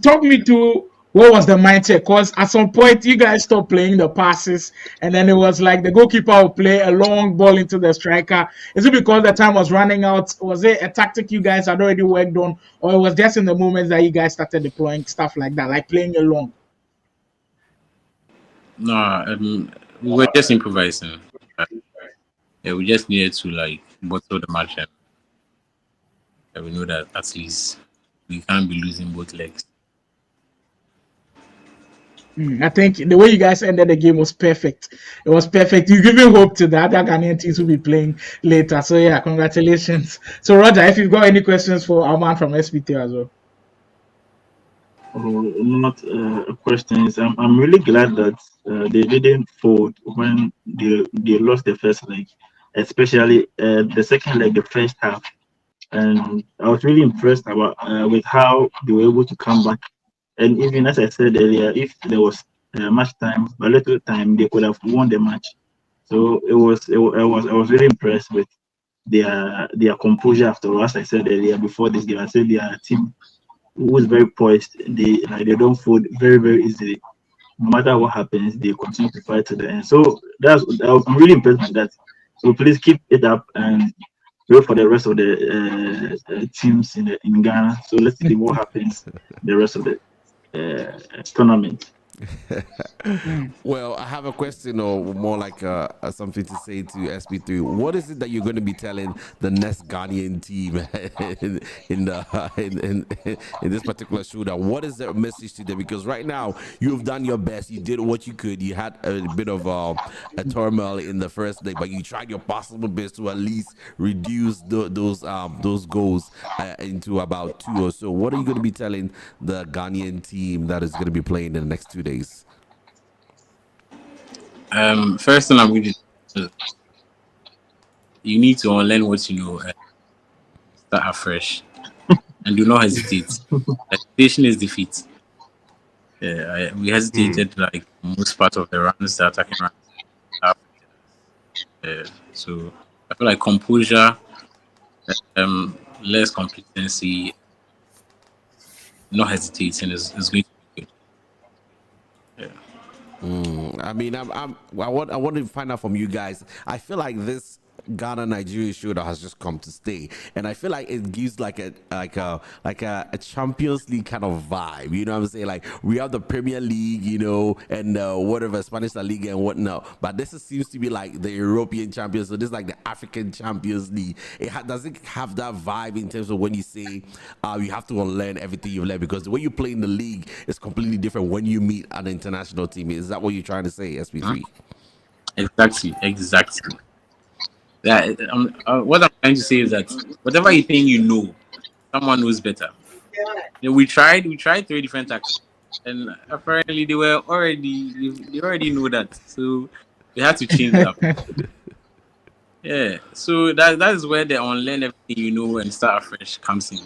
Talk me through what was the mindset? Because at some point you guys stopped playing the passes, and then it was like the goalkeeper would play a long ball into the striker. Is it because the time was running out? Was it a tactic you guys had already worked on, or it was just in the moments that you guys started deploying stuff like that, like playing along? No, we were just improvising. Yeah, we just needed to like bottle the match, and we know that at least we can't be losing both legs. I think the way you guys ended the game was perfect. It was perfect. You're giving hope to the other Ghanaian teams will be playing later. So yeah, congratulations. So Roger, if you've got any questions for our man from SP3 as well. Not questions. I'm really glad that they didn't fold when they lost the first leg, especially the second leg, the first half. And I was really impressed about with how they were able to come back. And even as I said earlier, if there was much time, a little time, they could have won the match. So I was really impressed with their composure after all. As I said earlier before this game, I said their team who is very poised. They don't fold very, very easily. No matter what happens, they continue to fight to the end. So I'm really impressed with that. So please keep it up and wait for the rest of the teams in Ghana. So let's see what happens the rest of the tournament. Well, I have a question, or more like something to say to SP3. What is it that you're going to be telling the next Ghanaian team in this particular shootout? What is the message to them? Because right now you've done your best. You did what you could. You had a bit of a turmoil in the first leg, but you tried your possible best to at least reduce those goals into about 2 or so. What are you going to be telling the Ghanaian team that is going to be playing in the next 2 days? First thing I'm going to do, you need to unlearn what you know, start afresh. and do not hesitate. Hesitation is defeat. Yeah, we hesitated like most part of the runs, the attacking runs. So I feel like composure, less complacency, not hesitating is going to be good. I mean, I want to find out from you guys. I feel like this Ghana Nigeria showdown has just come to stay, and I feel like it gives like a Champions League kind of vibe. You know what I'm saying? Like we have the Premier League, you know, and whatever Spanish La Liga and whatnot. But seems to be like the European Champions. So this is like the African Champions League. Does it have that vibe in terms of when you say you have to unlearn everything you've learned, because the way you play in the league is completely different when you meet an international team. Is that what you're trying to say, SP3? Exactly. Yeah, what I'm trying to say is that whatever you think you know, someone knows better. You know, we tried 3 different tactics, and apparently they already know that, so they had to change it up. Yeah, so that is where the unlearn everything you know and start afresh comes in.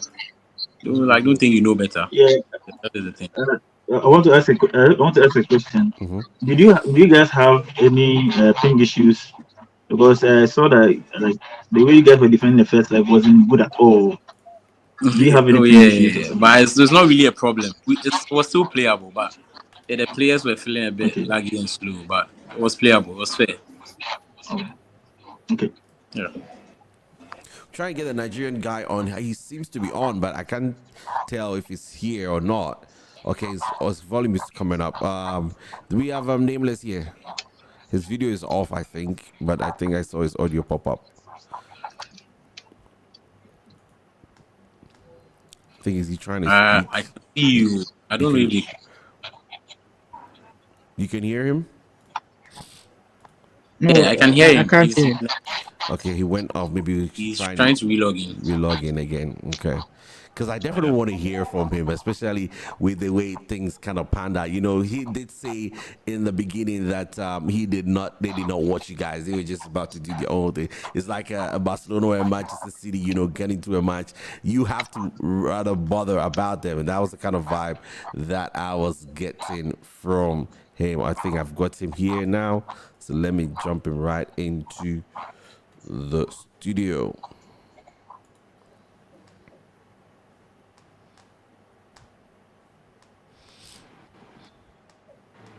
Don't think you know better. Yeah, that is the thing. I want to ask a question. Mm-hmm. Do you guys have any ping issues? Because I saw that like the way you guys were defending the first leg wasn't good at all. Do you have any ping issues? Yeah. But it's not really a problem. It was still playable, but the players were feeling a bit laggy and slow, but it was playable. It was fair. Okay. Yeah. Try and get the Nigerian guy on. He seems to be on, but I can't tell if he's here or not. Okay, his volume is coming up. Do we have Nameless here? His video is off, I think, but I think I saw his audio pop up. I think is he trying to speak? I can see you. I don't really. You can hear him? No, yeah, I can hear him. I can't hear him. Okay, he went off. Maybe he's trying to relog in. Relog in again. Okay. Because I definitely want to hear from him, especially with the way things kind of panned out. You know, he did say in the beginning that they did not watch you guys. They were just about to do their own thing. It's like a Barcelona or a Manchester City, you know, getting into a match. You have to rather bother about them. And that was the kind of vibe that I was getting from him. I think I've got him here now. So let me jump him right into the studio.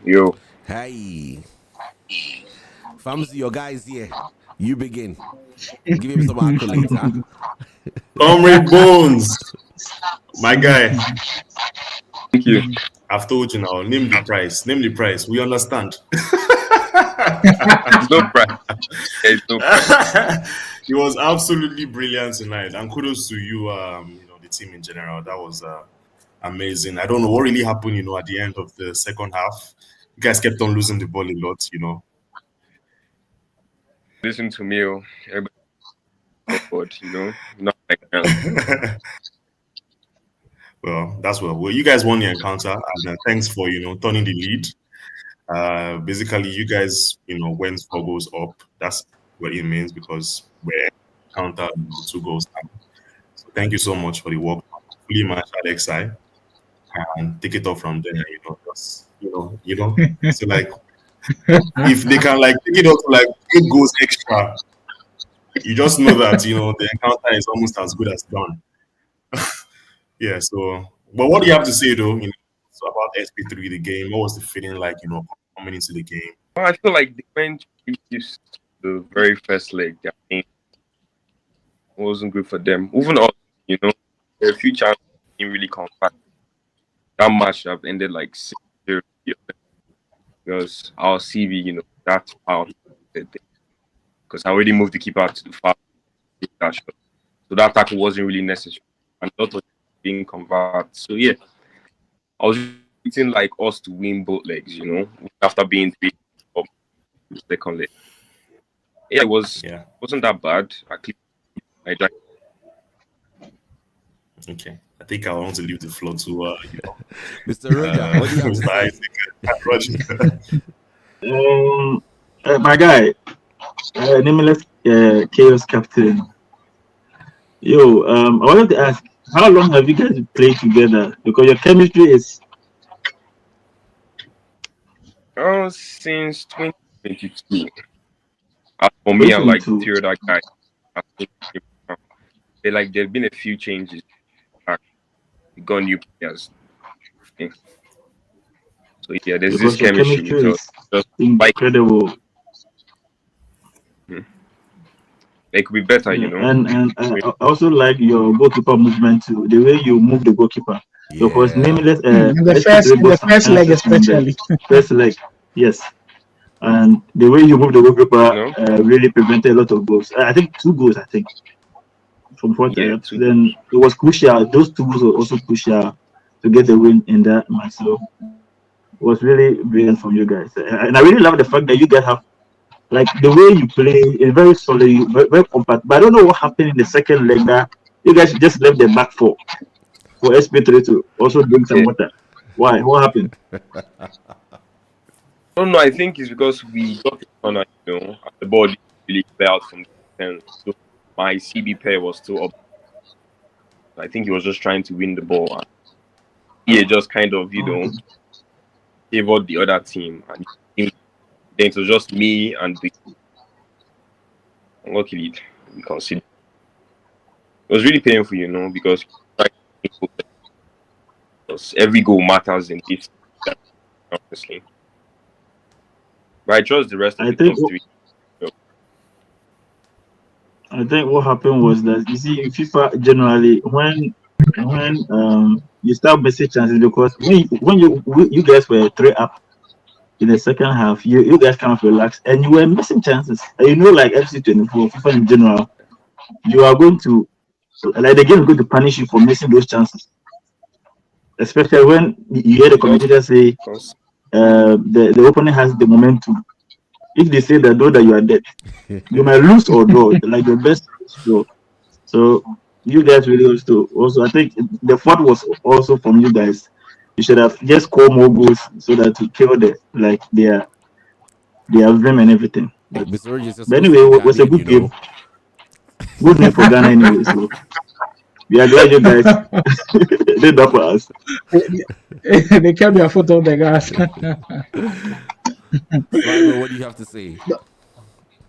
Yo. Hey. Famsi, your guy's here. You begin. Give him some accolades, huh? Comrade Bones. My guy. Thank you. I've told you now. Name the price. Name the price. We understand. There's no price. There's no price. It was absolutely brilliant tonight. And kudos to you, the team in general. That was amazing. I don't know what really happened, at the end of the second half. You guys kept on losing the ball a lot, Listen to me, everybody, not like that. Well, that's well. You guys won the encounter, and thanks for turning the lead. Basically, you guys went 4 goals up. That's what it means, because we're encounter 2 goals down. So thank you so much for the work. Fully match at XI and take it off from there. So like, if they can take it up to 8 goals extra, you just know that the encounter is almost as good as done. Yeah. So, but what do you have to say though? About SP3, the game. What was the feeling like? Coming into the game. Well, I feel like they went used the very first leg. I think it wasn't good for them. Even us, there are a few chances didn't really compact. That matchup ended 6-0 because our CV, that's how he did it. Because I already moved the keeper to the far shot. So that tackle wasn't really necessary. And a lot of being converted. So yeah, I was expecting us to win both legs, after being 3 up the second leg. Yeah, it wasn't that bad. I drank. Okay. I think I want to leave the floor to Mr. Roger. What do you have to say? My guy, Nameless Chaos captain. Yo, I wanted to ask, how long have you guys played together? Because your chemistry is Since 2022. For me and like 2022. two other guys, I think there's been a few changes. We got new players. Okay. So yeah, there's this Because your chemistry chemistry with us. is Just like incredible. it could be better, Yeah, you know. and I also like your goalkeeper movement too. The way you move the goalkeeper. Because Yeah. Nameless In the first SP3 in got the some first leg chances in the especially. first leg. Yes. And the way you move the goalkeeper You know? really prevented a lot of goals. I think 2 goals, I think. From what Yeah, too. then it was crucial. Those 2 goals were also crucial to get the win in that match. So it was really brilliant from you guys. And I really love the fact that you guys have like the way you play is very solid, very, very compact. But I don't know what happened in the second leg that you guys just left the back four for SP3 to also drink some Yeah. water. Why? What happened? No, no, I think it's because we got it on, you know, and the ball didn't really play out from the 10. So my CB pair was still up. I think he was just trying to win the ball. And he just kind of, you know, favored the other team. And then it was just me and luckily we conceded. It was really painful, you know, because every goal matters in this, honestly. But I trust the rest of I the think top 3. I think what happened was that you see in FIFA generally when you start missing chances because when you guys were 3 up in the second half, you guys kind of relaxed and you were missing chances. And you know, like FC24, FIFA in general, you are going to like the game is going to punish you for missing those chances. Especially when you hear the commentator say the opponent has the momentum. If they say that though that you are dead, you might lose or draw, like the best draw. So you guys really also I think the fault was also from you guys. You should have just scored more goals so that to kill their vim and everything. Mr. Rogers is But supposed anyway, to be it was a Ghanaian, good you know. game. Good name for Ghana anyway. So we are glad you guys did that for us. They kept their foot on the gas. Sligo, what do you have to say?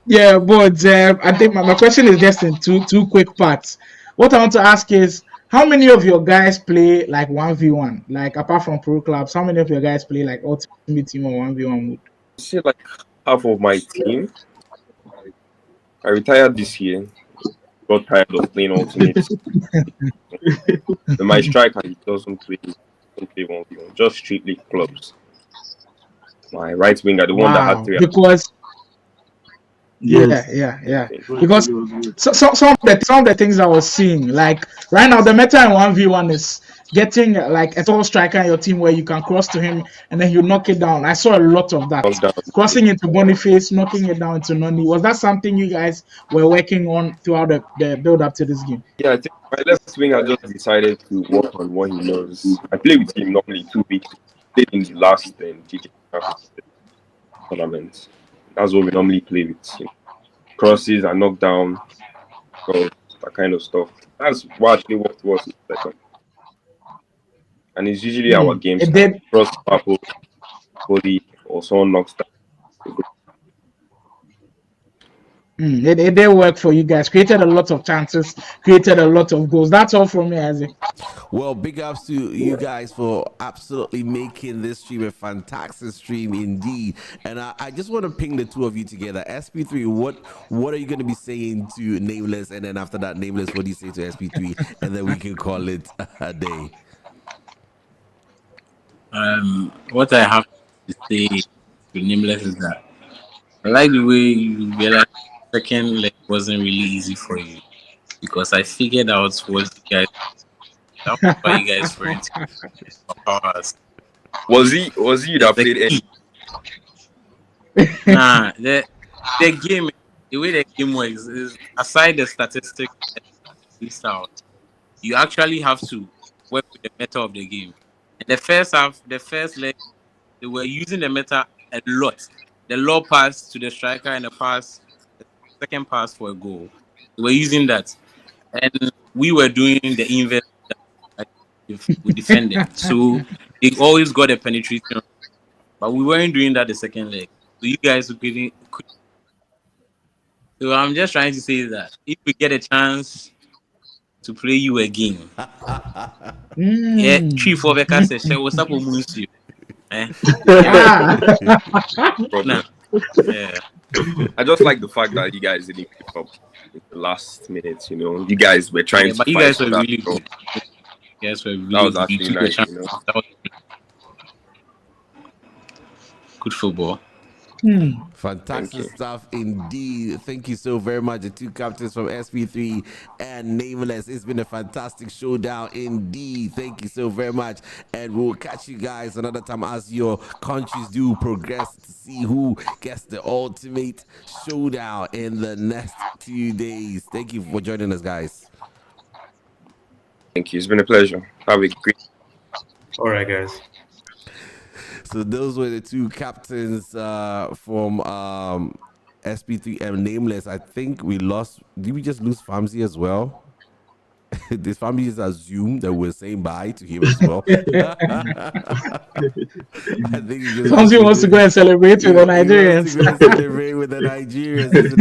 Yeah, but I think my question is just in two quick parts. What I want to ask is how many of your guys play like 1v1? Like apart from pro clubs, how many of your guys play like ultimate team or 1v1 mode? I see like half of my team. I retired this year. Got tired of playing ultimates. My striker he doesn't play 1v1, just strictly clubs. My right winger, the one that had 3. Because Yes. yeah. Because some of the things I was seeing, like right now, the meta in 1v1 is getting like a tall striker in your team where you can cross to him and then you knock it down. I saw a lot of that. Crossing into Boniface, knocking it down into Noni. Was that something you guys were working on throughout the build up to this game? Yeah, I think my left winger just decided to work on what he knows. I play with him normally 2 weeks. Played in the last GT tournament. That's what we normally play with. You know, crosses and knockdown, that kind of stuff. That's what actually worked towards the second. And it's usually our games. Cross, purple, body, or someone knocks down. It did work for you guys. Created a lot of chances, created a lot of goals. That's all from me, Isaac. Well, big ups to you guys for absolutely making this stream a fantastic stream indeed. And I just want to ping the two of you together. SP3, what are you going to be saying to Nameless? And then after that, Nameless, what do you say to SP3? And then we can call it a day. What I have to say to Nameless is that I like the way you realized the second leg wasn't really easy for you because I figured out what you guys. That was why you guys were into powers. Was he that played any? Nah, the game, the way the game works is aside the statistics out, you actually have to work with the meta of the game. In the first half, the first leg, they were using the meta a lot. The low pass to the striker and the second pass for a goal. They were using that. And we were doing the inverse. we defended. So they always got a penetration, but we weren't doing that the second leg. So you guys were getting. So I'm just trying to say that if we get a chance to play you again, yeah, 3-4 Becca says, "What's up with you?" Nah. Yeah. I just like the fact that you guys didn't pick up in the last minute. You guys were trying to. But you fight guys for were that. really good. You guys were really That was good. You actually took a nice. chance. That was good football. Fantastic stuff indeed. Thank you so very much, the two captains from SP3 and Nameless. It's been a fantastic showdown indeed. Thank you so very much. And we'll catch you guys another time as your countries do progress to see who gets the ultimate showdown in the next 2 days. Thank you for joining us, guys. Thank you. It's been a pleasure. Have a great. All right, guys. So those were the two captains from SP3 and Nameless. I think we lost. Did we just lose Famsi as well? This family just assumed that we're saying bye to him as well. I think Famsi wants to go and celebrate with the Nigerians. He wants to go and celebrate with the Nigerians, isn't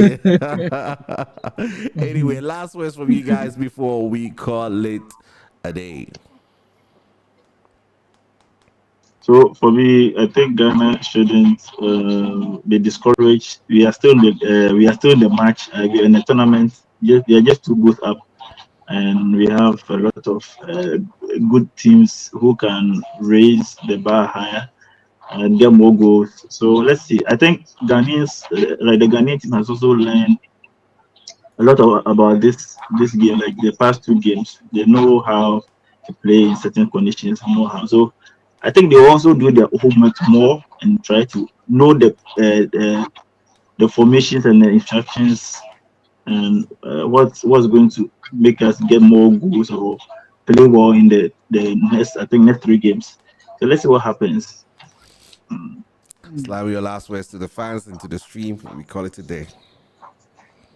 it? Anyway, last words from you guys before we call it a day. So for me, I think Ghana shouldn't be discouraged. We are still in the match in the tournament. They are just 2 goals up, and we have a lot of good teams who can raise the bar higher and get more goals. So let's see. I think Ghanaians, like the Ghanaian team, has also learned a lot about this game. Like the past 2 games, they know how to play in certain conditions. Know how. So I think they also do their homework more and try to know the formations and the instructions and what's going to make us get more goals or play well in the next 3 games. So let's see what happens. Slide your last words to the fans and to the stream. We call it a day.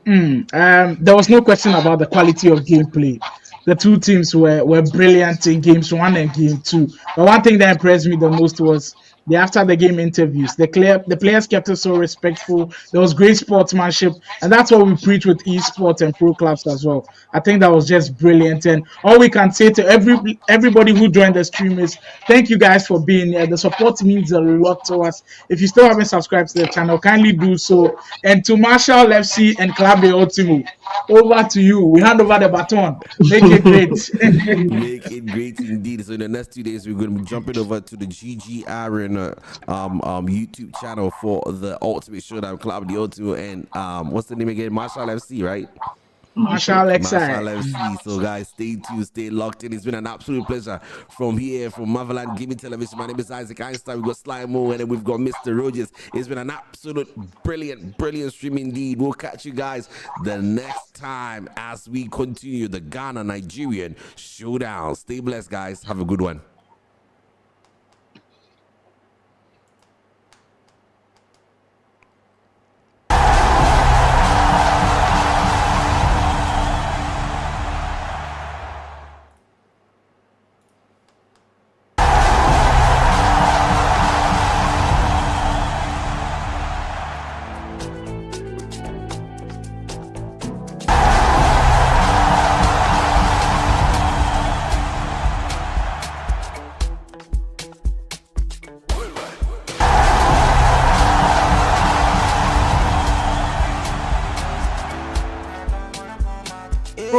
There was no question about the quality of gameplay. The 2 teams were brilliant in games 1 and game 2. But one thing that impressed me the most was the after the game interviews. The players kept it so respectful. There was great sportsmanship, and that's what we preach with esports and pro clubs as well. I think that was just brilliant. And all we can say to everybody who joined the stream is thank you guys for being here. The support means a lot to us. If you still haven't subscribed to the channel, kindly do so. And to Marshall FC and Club de Ultimo, over to you. We hand over the baton. Make it great. Make it great indeed. So in the next 2 days, we're going to be jumping over to the GG Aaron YouTube channel for the Ultimate Showdown Club the Ultimo and what's the name again? Marshall FC, right? Marshall FC. So guys, stay tuned, stay locked in. It's been an absolute pleasure from here, from Motherland Gaming Television. My name is Isaac Einstein. We've got Slimo and then we've got Mr. Rogers. It's been an absolute brilliant stream indeed. We'll catch you guys the next time as we continue the Ghana-Nigerian Showdown. Stay blessed, guys. Have a good one.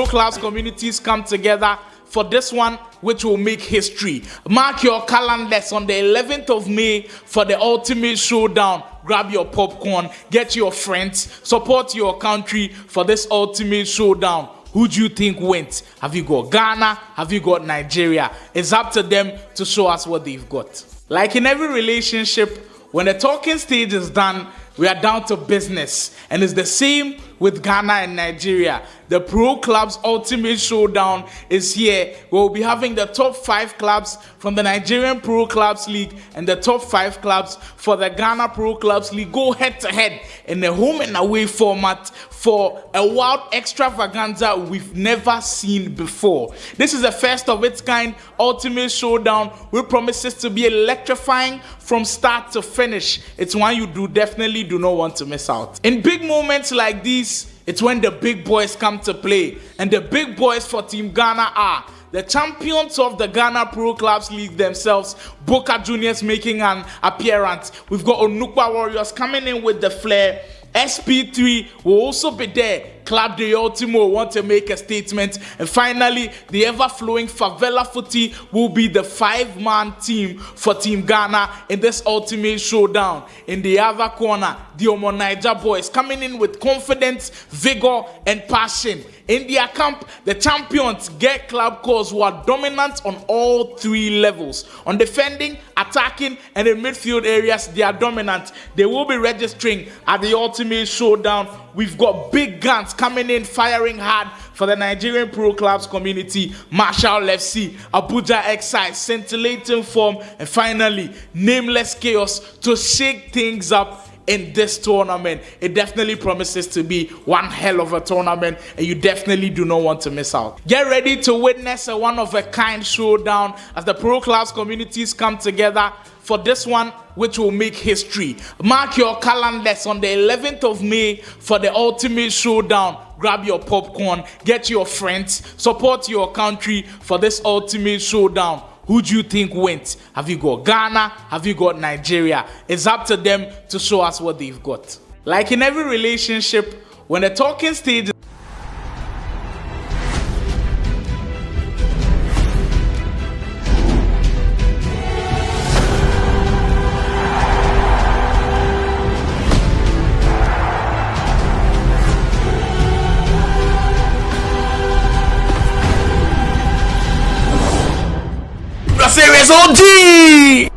Class communities come together for this one, which will make history. Mark your calendars on the 11th of May for the Ultimate Showdown. Grab your popcorn, get your friends, support your country for this Ultimate Showdown. Who do you think wins? Have you got Ghana? Have you got Nigeria? It's up to them to show us what they've got. Like in every relationship, when the talking stage is done, we are down to business. And it's the same with Ghana and Nigeria. The Pro Clubs Ultimate Showdown is here. We'll be having the top 5 clubs from the Nigerian Pro Clubs League and the top 5 clubs for the Ghana Pro Clubs League go head to head in a home and away format for a wild extravaganza we've never seen before. This is the first of its kind Ultimate Showdown, which promises to be electrifying from start to finish. It's one you definitely do not want to miss out. In big moments like these, it's when the big boys come to play, and the big boys for Team Ghana are the champions of the Ghana Pro Clubs League themselves, Boca Juniors making an appearance. We've got Onukwa Warriors coming in with the flair. SP3 will also be there. Club de Ultimo want to make a statement. And finally, the ever-flowing Favela Footy will be the 5-man team for Team Ghana in this Ultimate Showdown. In the other corner, the Naija boys coming in with confidence, vigor, and passion. In their camp, the champions get club calls who are dominant on all 3 levels. On defending, attacking, and in midfield areas, they are dominant. They will be registering at the Ultimate Showdown. We've got big guns coming in, firing hard for the Nigerian Pro Clubs community. Marshall FC, Abuja Excise, scintillating form, and finally, Nameless Chaos to shake things up in this tournament. It definitely promises to be one hell of a tournament, and you definitely do not want to miss out. Get ready to witness a one-of-a-kind showdown as the Pro Clubs communities come together for this one, which will make history. Mark your calendars on the 11th of May for the Ultimate Showdown. Grab your popcorn, get your friends, support your country for this Ultimate Showdown. Who do you think wins? Have you got Ghana? Have you got Nigeria? It's up to them to show us what they've got. Like in every relationship, when the talking stage Series OG!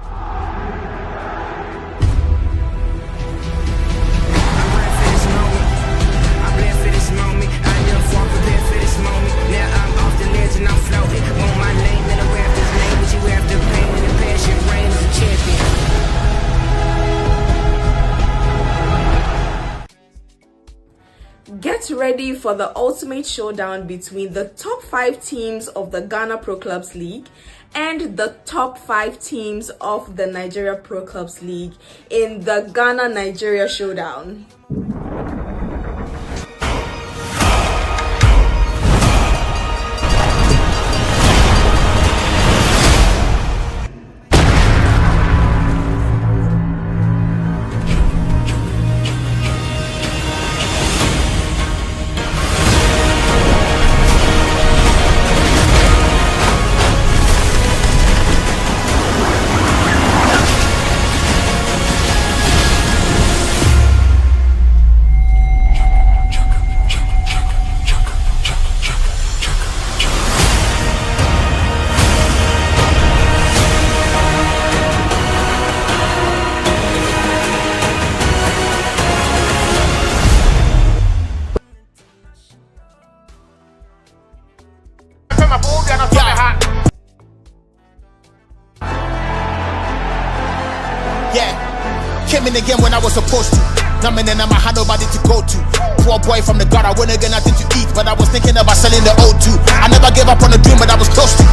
Get ready for the ultimate showdown between the top 5 teams of the Ghana Pro Clubs League and the top 5 teams of the Nigeria Pro Clubs League in the Ghana-Nigeria Showdown. Came in again when I was supposed to. Now man, I had nobody to go to. Poor boy from the gutter, wouldn't get nothing to eat, but I was thinking about selling the O2. I never gave up on the dream, but I was close to.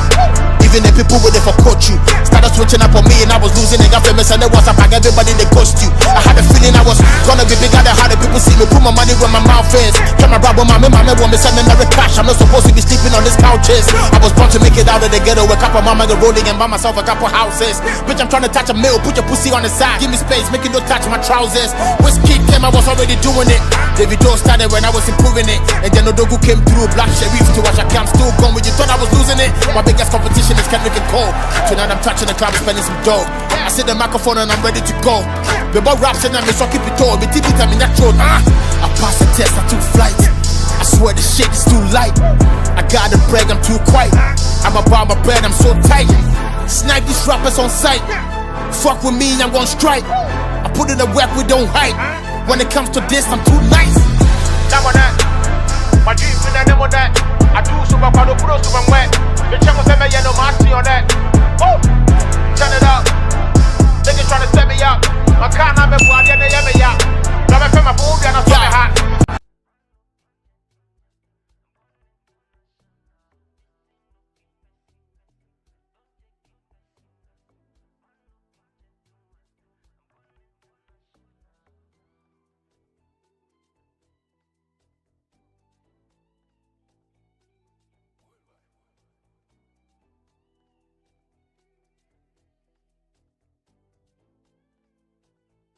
Even the people with it for coach you. Started switching up on me and I was losing it. Got famous and it was up, everybody they ghost you. I had a feeling I was gonna be bigger than how the people see me. Put my money where my mouth is. Try my brother, my want me sending every cash. I'm not supposed to be sleeping on this couches. I was born to make it out of the ghetto. A couple mama get rolling and buy myself a couple houses. Bitch, I'm trying to touch a meal. Put your pussy on the side. Give me space, make it no touch my trousers. Whiskey came, I was already doing it. David Joe started when I was improving it. And then Odogu came through. Black Sheriff to watch. I'm still going with you. Thought I was losing it. My biggest competition is Kendrick and Cole. Tonight I'm touching the club and spending some dough. I see the microphone and I'm ready to go. The boy raps and I'm so keep it all. But TV time in that road. I passed the test, I took flight. I swear the shit is too light. I got the bread, I'm too quiet. I'm about my bread, I'm so tight. Snipe these rappers on sight. Fuck with me, I'm gon' strike. I put in the work, we don't hide. When it comes to this, I'm too nice. on that. I do super quadro, super wet. The channel 7 yellow, my on that. Oh!